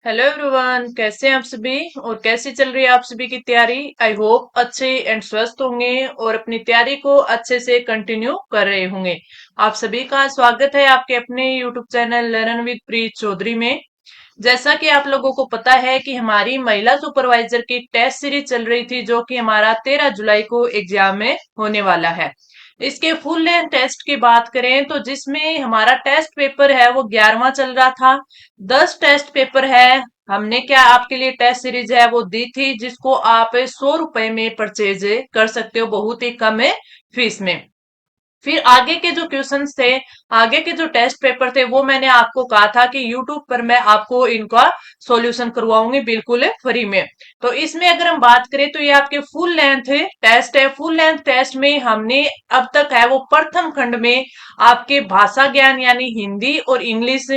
Hello everyone, कैसे हैं आप सभी और कैसी चल रही है आप सभी की तैयारी। आई होप अच्छे एंड स्वस्थ होंगे और अपनी तैयारी को अच्छे से कंटिन्यू कर रहे होंगे। आप सभी का स्वागत है आपके अपने यूट्यूब चैनल लर्न विद प्रीत चौधरी में। जैसा कि आप लोगों को पता है कि हमारी महिला सुपरवाइजर की टेस्ट सीरीज चल रही थी, जो कि हमारा 13 जुलाई को एग्जाम में होने वाला है। इसके फुल लेंथ टेस्ट की बात करें तो जिसमें हमारा टेस्ट पेपर है वो 11वां चल रहा था। 10 टेस्ट पेपर है। हमने क्या आपके लिए टेस्ट सीरीज है वो दी थी, जिसको आप 100 रुपए में परचेज कर सकते हो, बहुत ही कम है फीस में। फिर आगे के जो क्वेश्चंस थे, आगे के जो टेस्ट पेपर थे, वो मैंने आपको कहा था कि यूट्यूब पर मैं आपको इनका सॉल्यूशन करवाऊंगी बिल्कुल फ्री में। तो इसमें अगर हम बात करें तो ये आपके फुल लेंथ टेस्ट है। फुल लेंथ टेस्ट में हमने अब तक है वो प्रथम खंड में आपके भाषा ज्ञान यानी हिंदी और इंग्लिश,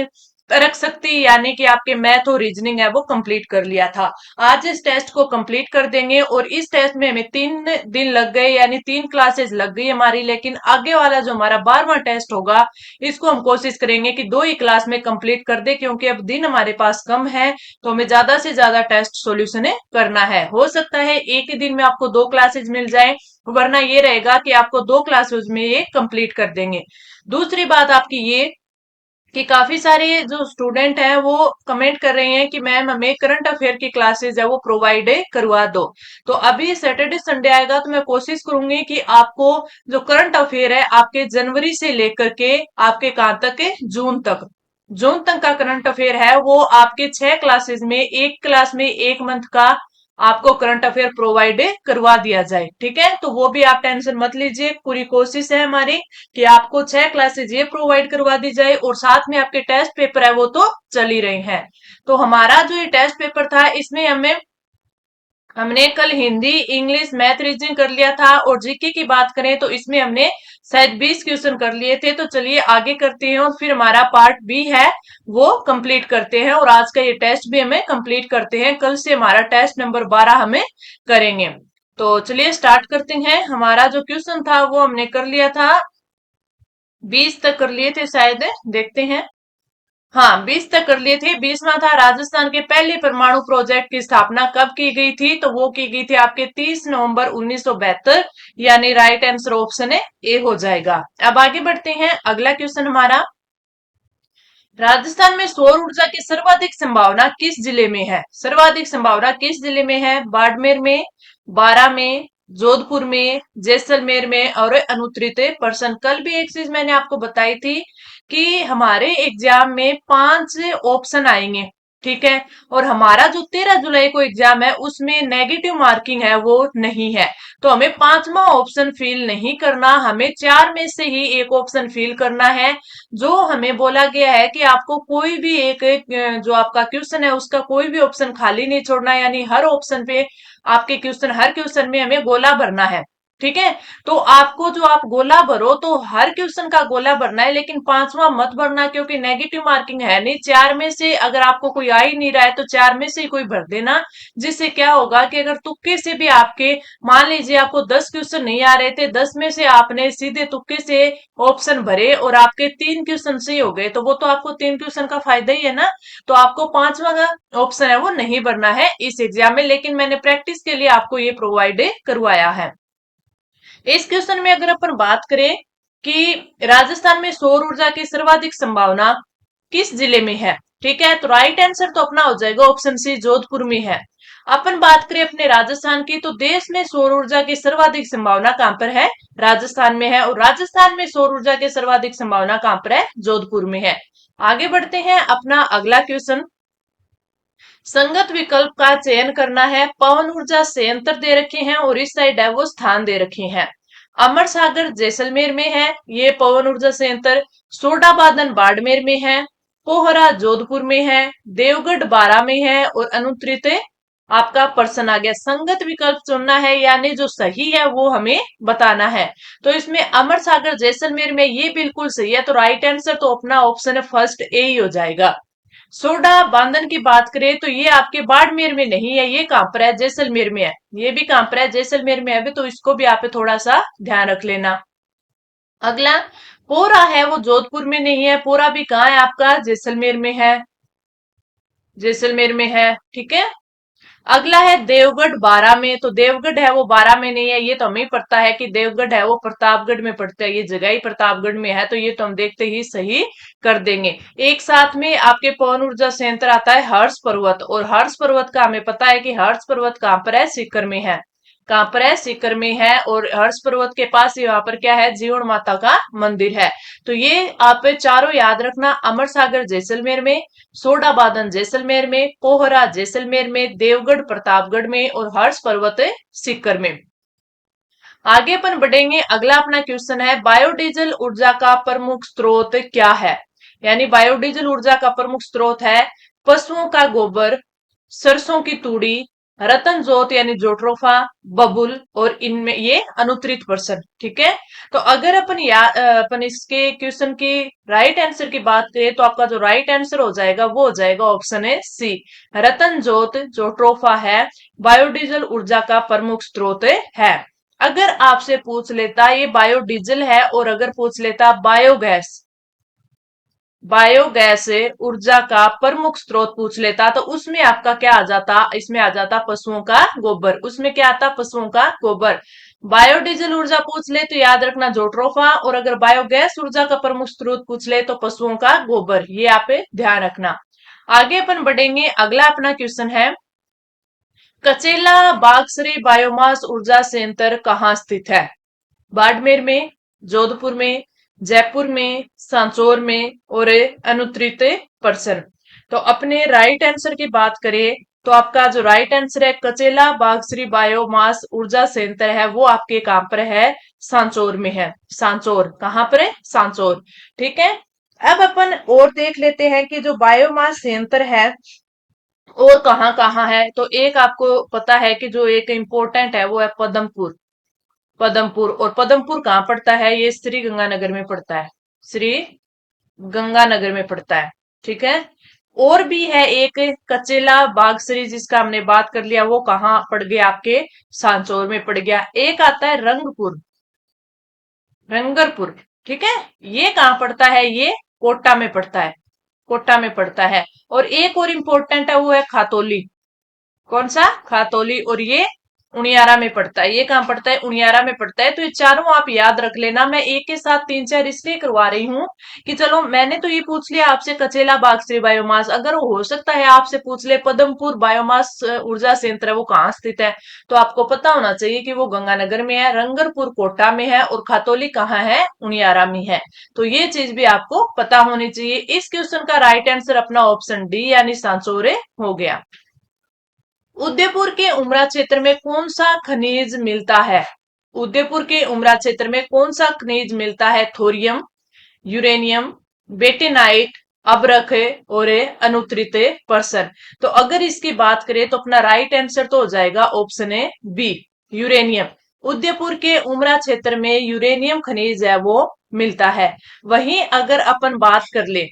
तर्क शक्ति यानी कि आपके मैथ और रीजनिंग है वो कंप्लीट कर लिया था। आज इस टेस्ट को कंप्लीट कर देंगे और इस टेस्ट में हमें 3 दिन लग गए, यानी 3 क्लासेस लग गई हमारी। लेकिन आगे वाला जो हमारा 12वां टेस्ट होगा, इसको हम कोशिश करेंगे कि 2 ही क्लास में कंप्लीट कर दे, क्योंकि अब दिन हमारे पास कम है। तो हमें ज्यादा से ज्यादा टेस्ट सॉल्यूशन करना है। हो सकता है एक ही दिन में आपको 2 क्लासेज मिल जाए, वरना ये रहेगा कि आपको 2 क्लासेज में ये कंप्लीट कर देंगे। दूसरी बात आपकी ये कि काफी सारे जो स्टूडेंट हैं वो कमेंट कर रहे हैं कि मैम हमें करंट अफेयर की क्लासेस है वो प्रोवाइड करवा दो। तो अभी सैटरडे संडे आएगा तो मैं कोशिश करूंगी कि आपको जो करंट अफेयर है आपके जनवरी से लेकर के आपके कहाँ तक है, जून तक। जून तक का करंट अफेयर है वो आपके 6 क्लासेस में, एक क्लास में 1 मंथ का आपको करंट अफेयर प्रोवाइड करवा दिया जाए। ठीक है, तो वो भी आप टेंशन मत लीजिए, पूरी कोशिश है हमारी कि आपको 6 क्लासेज ये प्रोवाइड करवा दी जाए और साथ में आपके टेस्ट पेपर है वो तो चल ही रहे हैं। तो हमारा जो ये टेस्ट पेपर था इसमें हमने कल हिंदी, इंग्लिश, मैथ, रीजनिंग कर लिया था और जीके की बात करें तो इसमें हमने शायद 20 क्वेश्चन कर लिए थे। तो चलिए आगे करते हैं और फिर हमारा पार्ट बी है वो कंप्लीट करते हैं और आज का ये टेस्ट भी हमें कंप्लीट करते हैं। कल से हमारा टेस्ट नंबर 12 हमें करेंगे। तो चलिए स्टार्ट करते हैं। हमारा जो क्वेश्चन था वो हमने कर लिया था, 20 तक कर लिए थे शायद, देखते हैं। हाँ, 20 तक कर लिए थे। 20वां था राजस्थान के पहले परमाणु प्रोजेक्ट की स्थापना कब की गई थी, तो वो की गई थी आपके 30 नवंबर 1972, यानी राइट आंसर ऑप्शन है ए हो जाएगा। अब आगे बढ़ते हैं। अगला क्वेश्चन हमारा, राजस्थान में सौर ऊर्जा की सर्वाधिक संभावना किस जिले में है। सर्वाधिक संभावना किस जिले में है? बाड़मेर में, बारां में, जोधपुर में, जैसलमेर में और अनुत्तरित पर्सन। कल भी एक चीज मैंने आपको बताई थी कि हमारे एग्जाम में 5 ऑप्शन आएंगे। ठीक है, और हमारा जो 13 जुलाई को एग्जाम है उसमें नेगेटिव मार्किंग है वो नहीं है। तो हमें 5वां ऑप्शन फिल नहीं करना, हमें 4 में से ही एक ऑप्शन फिल करना है। जो हमें बोला गया है कि आपको कोई भी जो आपका क्वेश्चन है उसका कोई भी ऑप्शन खाली नहीं छोड़ना, यानी हर ऑप्शन पे आपके क्वेश्चन, हर क्वेश्चन में हमें गोला भरना है। ठीक है, तो आपको जो आप गोला भरो तो हर क्वेश्चन का गोला भरना है, लेकिन 5वां मत भरना, क्योंकि नेगेटिव मार्किंग है नहीं। 4 में से अगर आपको कोई आ ही नहीं रहा है तो 4 में से ही कोई भर देना। जिससे क्या होगा कि अगर तुक्के से भी आपके, मान लीजिए आपको 10 क्वेश्चन नहीं आ रहे थे, 10 में से आपने सीधे तुक्के से ऑप्शन भरे और आपके 3 क्वेश्चन सही हो गए, तो वो तो आपको 3 क्वेश्चन का फायदा ही है ना। तो आपको 5वां का ऑप्शन है वो नहीं भरना है इस एग्जाम में, लेकिन मैंने प्रैक्टिस के लिए आपको ये प्रोवाइड करवाया है। इस क्वेश्चन में अगर अपन बात करें कि राजस्थान में सौर ऊर्जा की सर्वाधिक संभावना किस जिले में है, ठीक है, तो राइट आंसर तो अपना हो जाएगा ऑप्शन सी, जोधपुर में है। अपन बात करें अपने राजस्थान की, तो देश में सौर ऊर्जा की सर्वाधिक संभावना कहां पर है? राजस्थान में है। और राजस्थान में सौर ऊर्जा की सर्वाधिक संभावना कहां पर है? जोधपुर में है। आगे बढ़ते हैं। अपना अगला क्वेश्चन, संगत विकल्प का चयन करना है। पवन ऊर्जा संयंत्र दे रखे हैं और इस साइड है वो स्थान दे रखे हैं। अमर सागर जैसलमेर में है ये पवन ऊर्जा संयंत्र, सोडा बादन बाड़मेर में है, पोहरा जोधपुर में है, देवगढ़ बारा में है और अनुत्तरित आपका पर्सन आ गया। संगत विकल्प चुनना है, यानी जो सही है वो हमें बताना है। तो इसमें अमर सागर जैसलमेर में ये बिल्कुल सही है, तो राइट आंसर तो अपना ऑप्शन है फर्स्ट ए ही हो जाएगा। सोडा बांधन की बात करें तो ये आपके बाड़मेर में नहीं है, ये कहां पर है? जैसलमेर में है। ये भी कहां पर है? जैसलमेर में है भी, तो इसको भी आप थोड़ा सा ध्यान रख लेना। अगला, पोरा है वो जोधपुर में नहीं है, पोरा भी कहाँ है आपका? जैसलमेर में है। जैसलमेर में है, ठीक है। अगला है देवगढ़ बारां में। तो देवगढ़ है वो बारां में नहीं है, ये तो हमें पता है कि देवगढ़ है वो प्रतापगढ़ में पड़ता है, ये जगह ही प्रतापगढ़ में है, तो ये तो हम देखते ही सही कर देंगे। एक साथ में आपके पवन ऊर्जा संयंत्र आता है हर्ष पर्वत, और हर्ष पर्वत का हमें पता है कि हर्ष पर्वत कहां पर है, सीकर में है। कहां पर है, सीकर में है। और हर्ष पर्वत के पास यहाँ पर क्या है, जीवन माता का मंदिर है। तो ये आप चारों याद रखना, अमर सागर जैसलमेर में, सोडा बादन जैसलमेर में, कोहरा जैसलमेर में, देवगढ़ प्रतापगढ़ में, और हर्ष पर्वत सीकर में। आगे अपन बढ़ेंगे, अगला अपना क्वेश्चन है बायोडीजल ऊर्जा का प्रमुख स्रोत क्या है। यानी बायोडीजल ऊर्जा का प्रमुख स्रोत है पशुओं का गोबर, सरसों की तूड़ी, रतन जोत यानी जोट्रोफा, बबुल, और इनमें ये अनुत्तरित पर्सन, ठीक है। तो अगर अपन इसके क्वेश्चन की राइट आंसर की बात करें तो आपका जो राइट आंसर हो जाएगा वो हो जाएगा ऑप्शन है सी, रतन जोत जोट्रोफा है बायोडीजल ऊर्जा का प्रमुख स्रोत है। अगर आपसे पूछ लेता ये बायोडीजल है, और अगर पूछ लेता बायोगैस, बायोगैस ऊर्जा का प्रमुख स्रोत पूछ लेता, तो उसमें आपका क्या आ जाता, इसमें आ जाता पशुओं का गोबर, उसमें क्या आता, पशुओं का गोबर। बायोडीजल ऊर्जा पूछ ले तो याद रखना जोट्रोफा, और अगर बायोगैस ऊर्जा का प्रमुख स्रोत पूछ ले तो पशुओं का गोबर, ये आप ध्यान रखना। आगे अपन बढ़ेंगे, अगला अपना क्वेश्चन है कचेला बागसरी बायोमास ऊर्जा संयंत्र कहाँ स्थित है। बाड़मेर में, जोधपुर में, जयपुर में, सांचौर में, और अनुत्तरित पर्सन। तो अपने राइट आंसर की बात करें तो आपका जो राइट आंसर है कचेला बागसरी बायोमास ऊर्जा संयंत्र है वो आपके कहां पर है, सांचौर में है। सांचौर कहां पर है, सांचौर, ठीक है। अब अपन और देख लेते हैं कि जो बायोमास संयंत्र है और कहाँ कहाँ है। तो एक आपको पता है कि जो एक इम्पोर्टेंट है वो है पदमपुर, पदमपुर। और पदमपुर कहाँ पड़ता है, ये श्री गंगानगर में पड़ता है, श्री गंगानगर में पड़ता है, ठीक है। और भी है एक कचेला बागसरी जिसका हमने बात कर लिया, वो कहाँ पड़ गया, आपके सांचौर में पड़ गया। एक आता है रंगपुर, रंगरपुर, ठीक है। ये कहाँ पड़ता है, ये कोटा में पड़ता है, कोटा में पड़ता है। और एक और इम्पोर्टेंट है वो है खातौली, कौन सा, खातौली, और ये उनियारा में पड़ता है। ये कहाँ पड़ता है, उनियारा में पड़ता है। तो ये चारों आप याद रख लेना। मैं एक के साथ तीन चार इसलिए करवा रही हूँ कि चलो मैंने तो ये पूछ लिया आपसे कचेला बागसरी बायोमास, अगर वो हो सकता है आपसे पूछ ले पदमपुर बायोमास ऊर्जा संयंत्र है वो कहाँ स्थित है, तो आपको पता होना चाहिए कि वो गंगानगर में है, रंगरपुर कोटा में है, और खातौली कहाँ है, उनियारा में है। तो ये चीज भी आपको पता होनी चाहिए। इस क्वेश्चन का राइट आंसर अपना ऑप्शन डी यानी सांचौरे हो गया। उदयपुर के उमरा क्षेत्र में कौन सा खनिज मिलता है। उदयपुर के उमरा क्षेत्र में कौन सा खनिज मिलता है, थोरियम, यूरेनियम, बेटेनाइट, अब्रक, और अनुत्तरित पर्सन। तो अगर इसकी बात करें तो अपना राइट आंसर तो हो जाएगा option A B, uranium. Udaipur के उमरा क्षेत्र में यूरेनियम खनिज है वो मिलता है। वहीं अगर अपन बात कर ले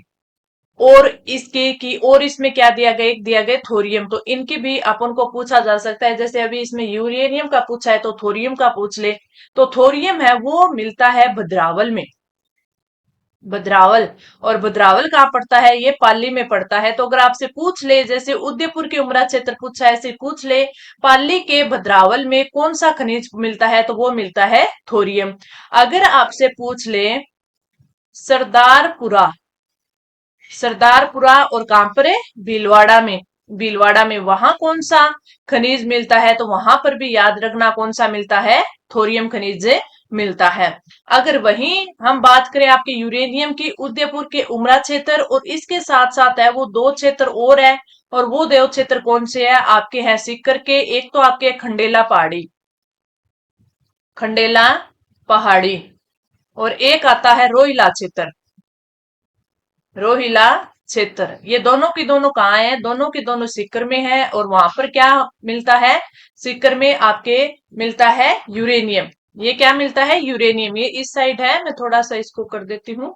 और इसके की, और इसमें क्या दिया गया, एक दिया गया थोरियम, तो इनकी भी अपन को पूछा जा सकता है। जैसे अभी इसमें यूरेनियम का पूछा है तो थोरियम का पूछ ले। तो थोरियम है वो मिलता है भद्रावल में, भद्रावल। और भद्रावल कहाँ पड़ता है, ये पाली में पड़ता है। तो अगर आपसे पूछ ले, जैसे उदयपुर के उमरा क्षेत्र पूछा है, ऐसे पूछ ले पाली के भद्रावल में कौन सा खनिज मिलता है, तो वो मिलता है थोरियम। अगर आपसे पूछ ले सरदारपुरा, सरदारपुरा और कहां पर है, भीलवाड़ा में, भीलवाड़ा में वहां कौन सा खनिज मिलता है, तो वहां पर भी याद रखना कौन सा मिलता है, थोरियम खनिज मिलता है। अगर वहीं हम बात करें आपके यूरेनियम की, उदयपुर के उमरा क्षेत्र और इसके साथ साथ है वो दो क्षेत्र और है, और वो दो क्षेत्र कौन से है आपके, हैं सीकर के, एक तो आपके खंडेला पहाड़ी, खंडेला पहाड़ी, और एक आता है रोहिला क्षेत्र, रोहिला क्षेत्र। ये दोनों की दोनों कहाँ है, दोनों की दोनों सीकर में है। और वहां पर क्या मिलता है, सीकर में आपके मिलता है यूरेनियम। ये क्या मिलता है, यूरेनियम। ये इस साइड है, मैं थोड़ा सा इसको कर देती हूँ,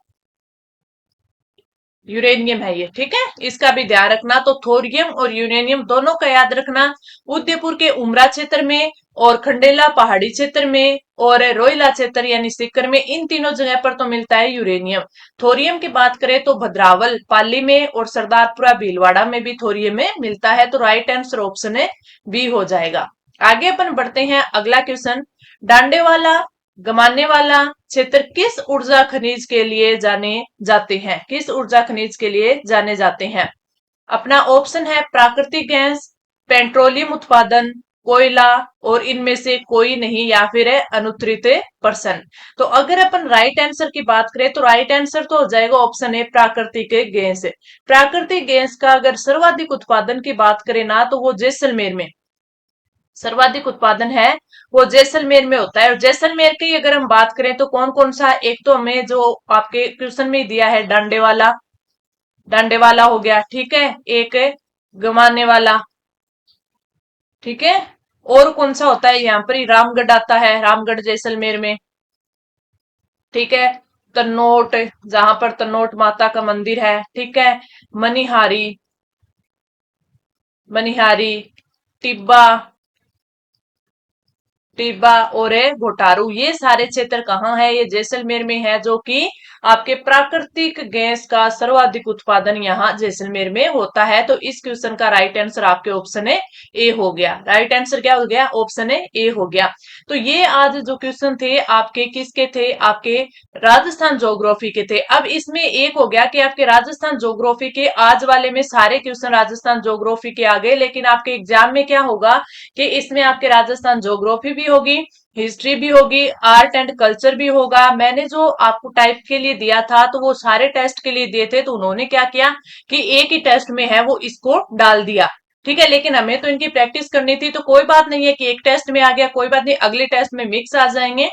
यूरेनियम है ये, ठीक है। इसका भी ध्यान रखना। तो थोरियम और यूरेनियम दोनों का याद रखना। उदयपुर के उमरा क्षेत्र में और खंडेला पहाड़ी क्षेत्र में और रोइला क्षेत्र यानी सीकर में, इन तीनों जगह पर तो मिलता है यूरेनियम। थोरियम की बात करें तो भद्रावल पाली में और सरदारपुरा भीलवाड़ा में भी थोरियम में मिलता है। तो राइट आंसर ऑप्शन है बी हो जाएगा। आगे अपन बढ़ते हैं अगला क्वेश्चन। डांडे वाला गमाने वाला क्षेत्र किस ऊर्जा खनिज के लिए जाने जाते हैं? किस ऊर्जा खनिज के लिए जाने जाते हैं? अपना ऑप्शन है प्राकृतिक गैस, पेट्रोलियम उत्पादन, कोयला और इनमें से कोई नहीं, या फिर है अनुत्तरित पर्सन। तो अगर अपन राइट आंसर की बात करें तो राइट आंसर तो हो जाएगा ऑप्शन है प्राकृतिक गैस। प्राकृतिक गैस का अगर सर्वाधिक उत्पादन की बात करें ना तो वो जैसलमेर में सर्वाधिक उत्पादन है, वो जैसलमेर में होता है। और जैसलमेर की अगर हम बात करें तो कौन कौन सा, एक तो हमें जो आपके क्वेश्चन में दिया है डांडे वाला हो गया, ठीक है, एक गमाने वाला, ठीक है, और कौन सा होता है यहाँ पर ही रामगढ़ आता है, रामगढ़ जैसलमेर में, ठीक है, तन्नोट, जहां पर तन्नोट माता का मंदिर है, ठीक है, मनिहारी, मनिहारी, टिब्बा, टिब्बा और घोटारू, ये सारे क्षेत्र कहाँ है? ये जैसलमेर में है, जो कि आपके प्राकृतिक गैस का सर्वाधिक उत्पादन यहाँ जैसलमेर में होता है। तो इस क्वेश्चन का राइट आंसर आपके ऑप्शन है ए हो गया। राइट आंसर क्या हो गया? ऑप्शन है ए हो गया। तो ये आज जो क्वेश्चन थे आपके किसके थे? आपके राजस्थान ज्योग्राफी के थे। अब इसमें एक हो गया कि आपके राजस्थान ज्योग्राफी के आज वाले में सारे क्वेश्चन राजस्थान ज्योग्राफी के आ गए, लेकिन आपके एग्जाम में क्या होगा कि इसमें आपके राजस्थान ज्योग्राफी भी होगी, हिस्ट्री भी होगी, आर्ट एंड कल्चर भी होगा। मैंने जो आपको टाइप के लिए दिया था तो वो सारे टेस्ट के लिए दिए थे, तो उन्होंने क्या किया कि एक ही टेस्ट में है वो इसको डाल दिया, ठीक है। लेकिन हमें तो इनकी प्रैक्टिस करनी थी, तो कोई बात नहीं है कि एक टेस्ट में आ गया, कोई बात नहीं, अगले टेस्ट में मिक्स आ जाएंगे,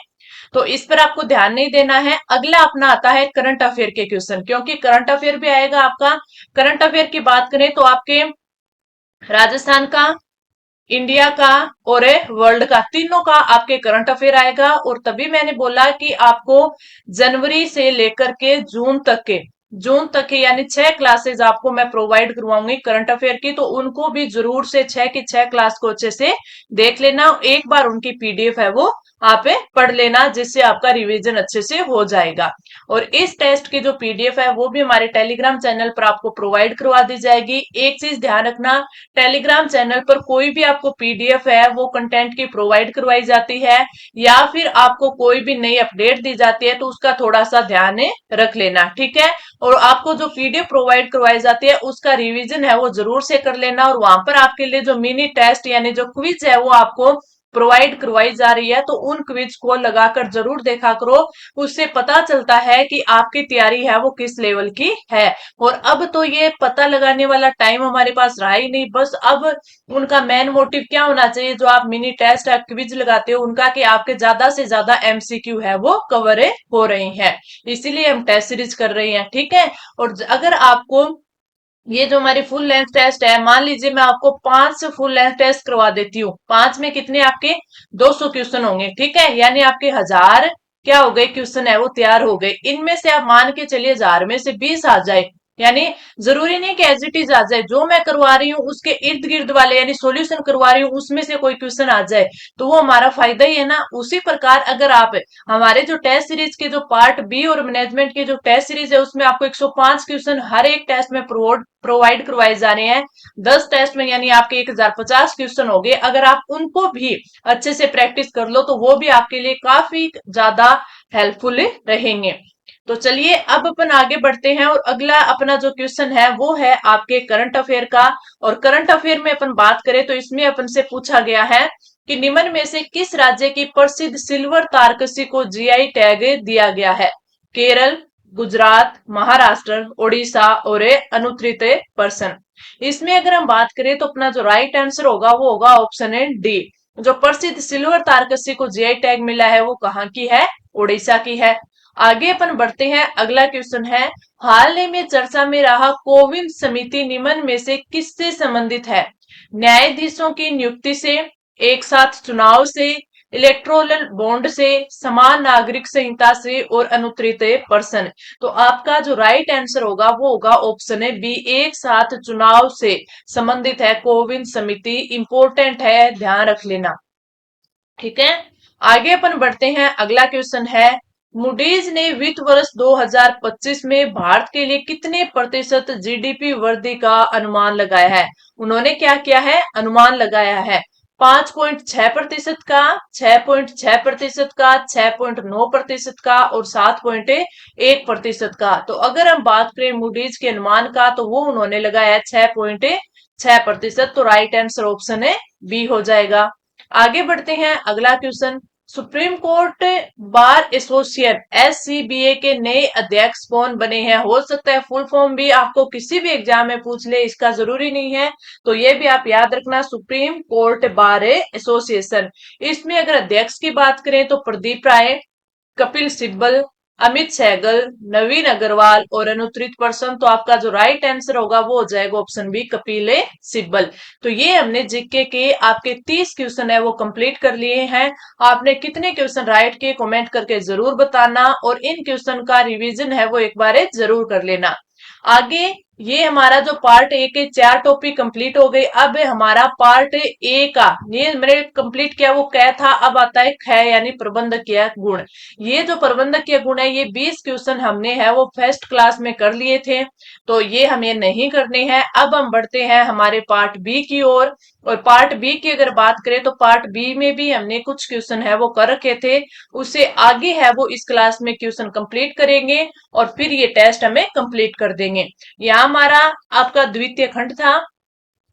तो इस पर आपको ध्यान नहीं देना है। अगला अपना आता है करंट अफेयर के क्वेश्चन, क्योंकि करंट अफेयर भी आएगा आपका। करंट अफेयर की बात करें तो आपके राजस्थान का, इंडिया का और वर्ल्ड का, तीनों का आपके करंट अफेयर आएगा। और तभी मैंने बोला कि आपको जनवरी से लेकर के जून तक के यानी 6 क्लासेस आपको मैं प्रोवाइड करवाऊंगी करंट अफेयर की, तो उनको भी जरूर से 6 की 6 क्लास को अच्छे से देख लेना। एक बार उनकी पीडीएफ है वो आप पढ़ लेना, जिससे आपका रिवीजन अच्छे से हो जाएगा। और इस टेस्ट की जो पीडीएफ है वो भी हमारे टेलीग्राम चैनल पर आपको प्रोवाइड करवा दी जाएगी। एक चीज ध्यान रखना, टेलीग्राम चैनल पर कोई भी आपको पीडीएफ है वो कंटेंट की प्रोवाइड करवाई जाती है, या फिर आपको कोई भी नई अपडेट दी जाती है तो उसका थोड़ा सा ध्यान रख लेना, ठीक है। और आपको जो पीडीएफ प्रोवाइड करवाई जाती है उसका रिवीजन है वो जरूर से कर लेना। और वहां पर आपके लिए जो मिनी टेस्ट यानी जो क्विज है वो आपको प्रोवाइड करवाई जा रही है, तो उन क्विज को लगाकर जरूर देखा करो। उससे पता चलता है कि आपकी तैयारी है वो किस लेवल की है। और अब तो ये पता लगाने वाला टाइम हमारे पास रहा ही नहीं, बस अब उनका मेन मोटिव क्या होना चाहिए, जो आप मिनी टेस्ट या क्विज लगाते हो उनका, कि आपके ज्यादा से ज्यादा एमसीक्यू है वो कवर हो रही हैं, इसीलिए हम टेस्ट सीरीज कर रहे हैं, ठीक है। और अगर आपको ये जो हमारी फुल लेंथ टेस्ट है, मान लीजिए मैं आपको 5 फुल लेंथ टेस्ट करवा देती हूँ, 5 में कितने आपके 200 क्वेश्चन होंगे, ठीक है, यानी आपके 1000 क्या हो गए क्वेश्चन है वो तैयार हो गए। इनमें से आप मान के चलिए 1000 में से 20 आ जाए, यानी जरूरी नहीं कि एज इट इज आ जाए, जो मैं करवा रही हूँ उसके इर्द गिर्द वाले यानी सॉल्यूशन करवा रही हूँ उसमें से कोई क्वेश्चन आ जाए, तो वो हमारा फायदा ही है ना। उसी प्रकार अगर आप हमारे जो टेस्ट सीरीज के जो पार्ट बी और मैनेजमेंट के जो टेस्ट सीरीज है उसमें आपको 105 क्वेश्चन हर एक टेस्ट में प्रोवाइड करवाए जा रहे हैं, 10 टेस्ट में यानी आपके 1050 क्वेश्चन हो गए। अगर आप उनको भी अच्छे से प्रैक्टिस कर लो तो वो भी आपके लिए काफी ज्यादा हेल्पफुल रहेंगे। तो चलिए अब अपन आगे बढ़ते हैं, और अगला अपना जो क्वेश्चन है वो है आपके करंट अफेयर का। और करंट अफेयर में अपन बात करें तो इसमें अपन से पूछा गया है कि निम्न में से किस राज्य की प्रसिद्ध सिल्वर तारकसी को जीआई टैग दिया गया है? केरल, गुजरात, महाराष्ट्र, ओडिशा और अनुत्तरित पर्सन। इसमें अगर हम बात करें तो अपना जो राइट आंसर होगा वो होगा ऑप्शन है डी। जो प्रसिद्ध सिल्वर तारकसी को जीआई टैग मिला है वो कहाँ की है? उड़ीसा की है। आगे अपन बढ़ते हैं, अगला क्वेश्चन है, हाल ही में चर्चा में रहा कोविंद समिति निम्न में से किससे संबंधित है? न्यायाधीशों की नियुक्ति से, एक साथ चुनाव से, इलेक्टोरल बॉन्ड से, समान नागरिक संहिता से और अनुत्तरित पर्सन। तो आपका जो राइट आंसर होगा वो होगा ऑप्शन है बी, एक साथ चुनाव से संबंधित है कोविंद समिति। इंपॉर्टेंट है, ध्यान रख लेना, ठीक है। आगे अपन बढ़ते हैं। अगला क्वेश्चन है, मूडीज ने वित्त वर्ष 2025 में भारत के लिए कितने प्रतिशत जीडीपी वृद्धि का अनुमान लगाया है? उन्होंने क्या किया है? अनुमान लगाया है 5.6% का, 6.6% का, 6.9% का और 7.1% का। तो अगर हम बात करें मूडीज के अनुमान का, तो वो उन्होंने लगाया 6.6%। तो राइट आंसर ऑप्शन है बी हो जाएगा। आगे बढ़ते हैं। अगला question, supreme court bar association SCBA के नए अध्यक्ष कौन बने हैं? हो सकता है फुल फॉर्म भी आपको किसी भी एग्जाम में पूछ ले, इसका जरूरी नहीं है, तो ये भी आप याद रखना, सुप्रीम कोर्ट बार एसोसिएशन। इसमें अगर अध्यक्ष की बात करें तो प्रदीप राय, कपिल सिब्बल, अमित सहगल, नवीन अग्रवाल और अनुत्रित पर्सन। तो आपका जो राइट आंसर होगा वो हो जाएगा ऑप्शन बी, कपिल सिब्बल। तो ये हमने जीके के आपके 30 क्वेश्चन है वो कंप्लीट कर लिए हैं। आपने कितने क्वेश्चन राइट किए कमेंट करके जरूर बताना, और इन क्वेश्चन का रिवीजन है वो एक बार जरूर कर लेना। आगे ये हमारा जो पार्ट ए के 4 टॉपिक कंप्लीट हो गए। अब हमारा पार्ट ए का, ये मैंने कंप्लीट किया वो क्या था, अब आता है ख यानी प्रबंधकीय गुण। ये जो प्रबंधकीय गुण है ये 20 क्वेश्चन हमने है वो फर्स्ट क्लास में कर लिए थे, तो ये हमें नहीं करने हैं। अब हम बढ़ते हैं हमारे पार्ट बी की ओर। और पार्ट बी की अगर बात करें तो पार्ट बी में भी हमने कुछ क्वेश्चन है वो कर रखे थे, उससे आगे है वो इस क्लास में क्वेश्चन कंप्लीट करेंगे और फिर ये टेस्ट हमें कंप्लीट कर देंगे। यहाँ हमारा आपका द्वितीय खंड था,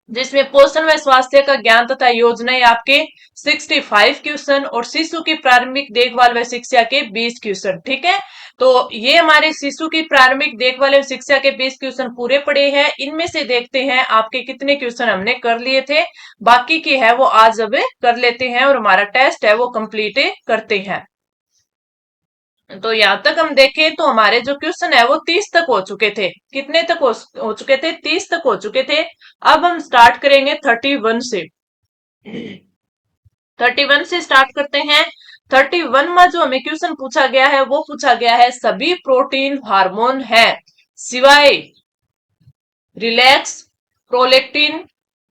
जिसमें पोषण व स्वास्थ्य का ज्ञान तथा योजनाएं आपके 65 क्वेश्चन और शिशु की प्रारंभिक देखभाल व शिक्षा के 20 क्वेश्चन। ठीक है, तो ये हमारे शिशु की प्रारंभिक देखभाल एवं शिक्षा के 20 क्वेश्चन पूरे पड़े हैं। इनमें से देखते हैं आपके कितने क्वेश्चन हमने कर लिए थे, बाकी के है वो आज अब कर लेते हैं और हमारा टेस्ट है वो कंप्लीट करते हैं। तो यहां तक हम देखें तो हमारे जो क्वेश्चन है वो 30 तक हो चुके थे। कितने तक हो चुके थे? 30 तक हो चुके थे। अब हम स्टार्ट करेंगे 31 से। 31 से स्टार्ट करते हैं। 31 में जो हमें क्वेश्चन पूछा गया है वो पूछा गया है, सभी प्रोटीन हार्मोन है सिवाय रिलैक्स, प्रोलेक्टिन,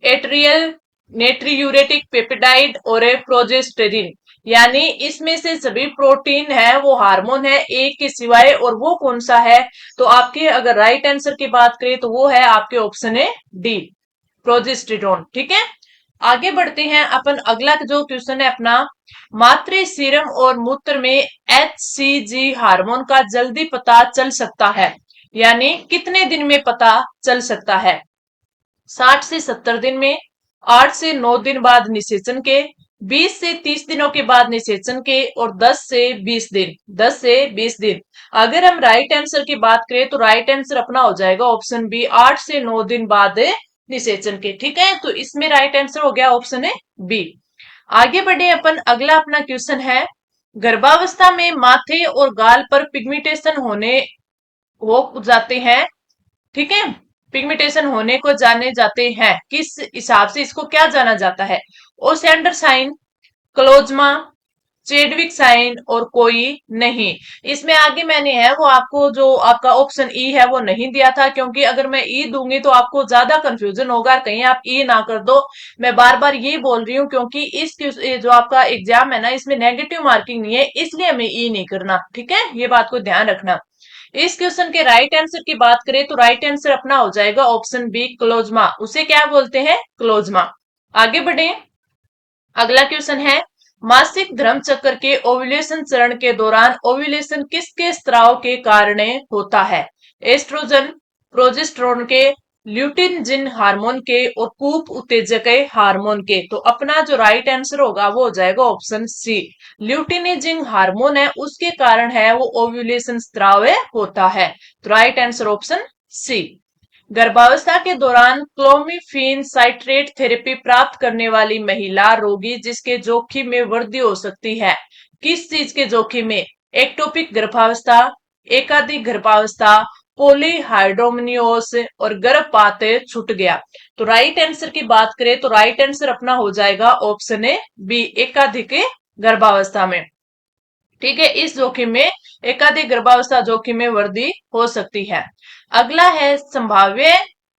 एट्रियल, नेट्रियूरेटिक पेप्टाइड और प्रोजेस्टेरिन। यानी इसमें से सभी प्रोटीन है वो हार्मोन है, एक के सिवाय, और वो कौन सा है? तो आपके अगर राइट आंसर की बात करें तो वो है आपके ऑप्शन है डी, प्रोजेस्टेरोन। ठीक है, आगे बढ़ते हैं अपन। अगला जो क्वेश्चन है अपना, मातृ सीरम और मूत्र में एचसीजी हार्मोन का जल्दी पता चल सकता है, यानी कितने दिन में पता चल सकता है? 60 से 70 दिन में, 8 से 9 दिन बाद निषेचन के, 20 से 30 दिनों के बाद निषेचन के और 10 से 20 दिन। 10 से 20 दिन। अगर हम राइट आंसर की बात करें तो राइट आंसर अपना हो जाएगा ऑप्शन बी, 8 से 9 दिन बाद निषेचन के। ठीक है, तो इसमें राइट आंसर हो गया ऑप्शन है बी। आगे बढ़े अपन। अगला अपना क्वेश्चन है, गर्भावस्था में माथे और गाल पर पिगमेंटेशन हो जाते हैं। ठीक है, पिगमेंटेशन होने को जाने जाते हैं, किस हिसाब से इसको क्या जाना जाता है? ओसेंडर साइन, क्लोजमा, चेडविक साइन और कोई नहीं। इसमें आगे मैंने है वो आपको जो आपका ऑप्शन ई है वो नहीं दिया था, क्योंकि अगर मैं ई दूंगी तो आपको ज्यादा कंफ्यूजन होगा, कहीं आप ई ना कर दो। मैं बार बार ये बोल रही हूँ क्योंकि जो आपका एग्जाम है ना, इसमें नेगेटिव मार्किंग नहीं है, इसलिए हमें ई नहीं करना। ठीक है, ये बात को ध्यान रखना। इस क्वेश्चन के राइट आंसर की बात करें तो राइट आंसर अपना हो जाएगा ऑप्शन बी, क्लोजमा। उसे क्या बोलते हैं? क्लोजमा। आगे बढ़े। अगला क्वेश्चन है, मासिक धर्म चक्र के ओव्यूलेशन चरण के दौरान ओव्यूलेशन किसके स्त्राव के कारण होता है? एस्ट्रोजन, प्रोजेस्टेरोन के, ल्यूटिनजिन हार्मोन के और कूप उत्तेजक हार्मोन के। तो अपना जो राइट आंसर होगा वो हो जाएगा ऑप्शन सी, ल्यूटिनजिन हार्मोन है उसके कारण है वो ओव्यूलेशन स्त्राव होता है। तो राइट आंसर ऑप्शन सी। गर्भावस्था के दौरान क्लोमिफेन साइट्रेट थेरेपी प्राप्त करने वाली महिला रोगी जिसके जोखिम में वृद्धि हो सकती है, किस चीज के जोखिम में? एक्टोपिक गर्भावस्था, एकाधिक गर्भावस्था, पॉलीहाइड्रोमनियोस और गर्भपात छूट गया। तो राइट आंसर की बात करें तो राइट आंसर अपना हो जाएगा ऑप्शन ए बी, एकाधिक गर्भावस्था में। ठीक है, इस जोखिम में एकाधिक गर्भावस्था जोखिम में वृद्धि हो सकती है। अगला है, संभाव्य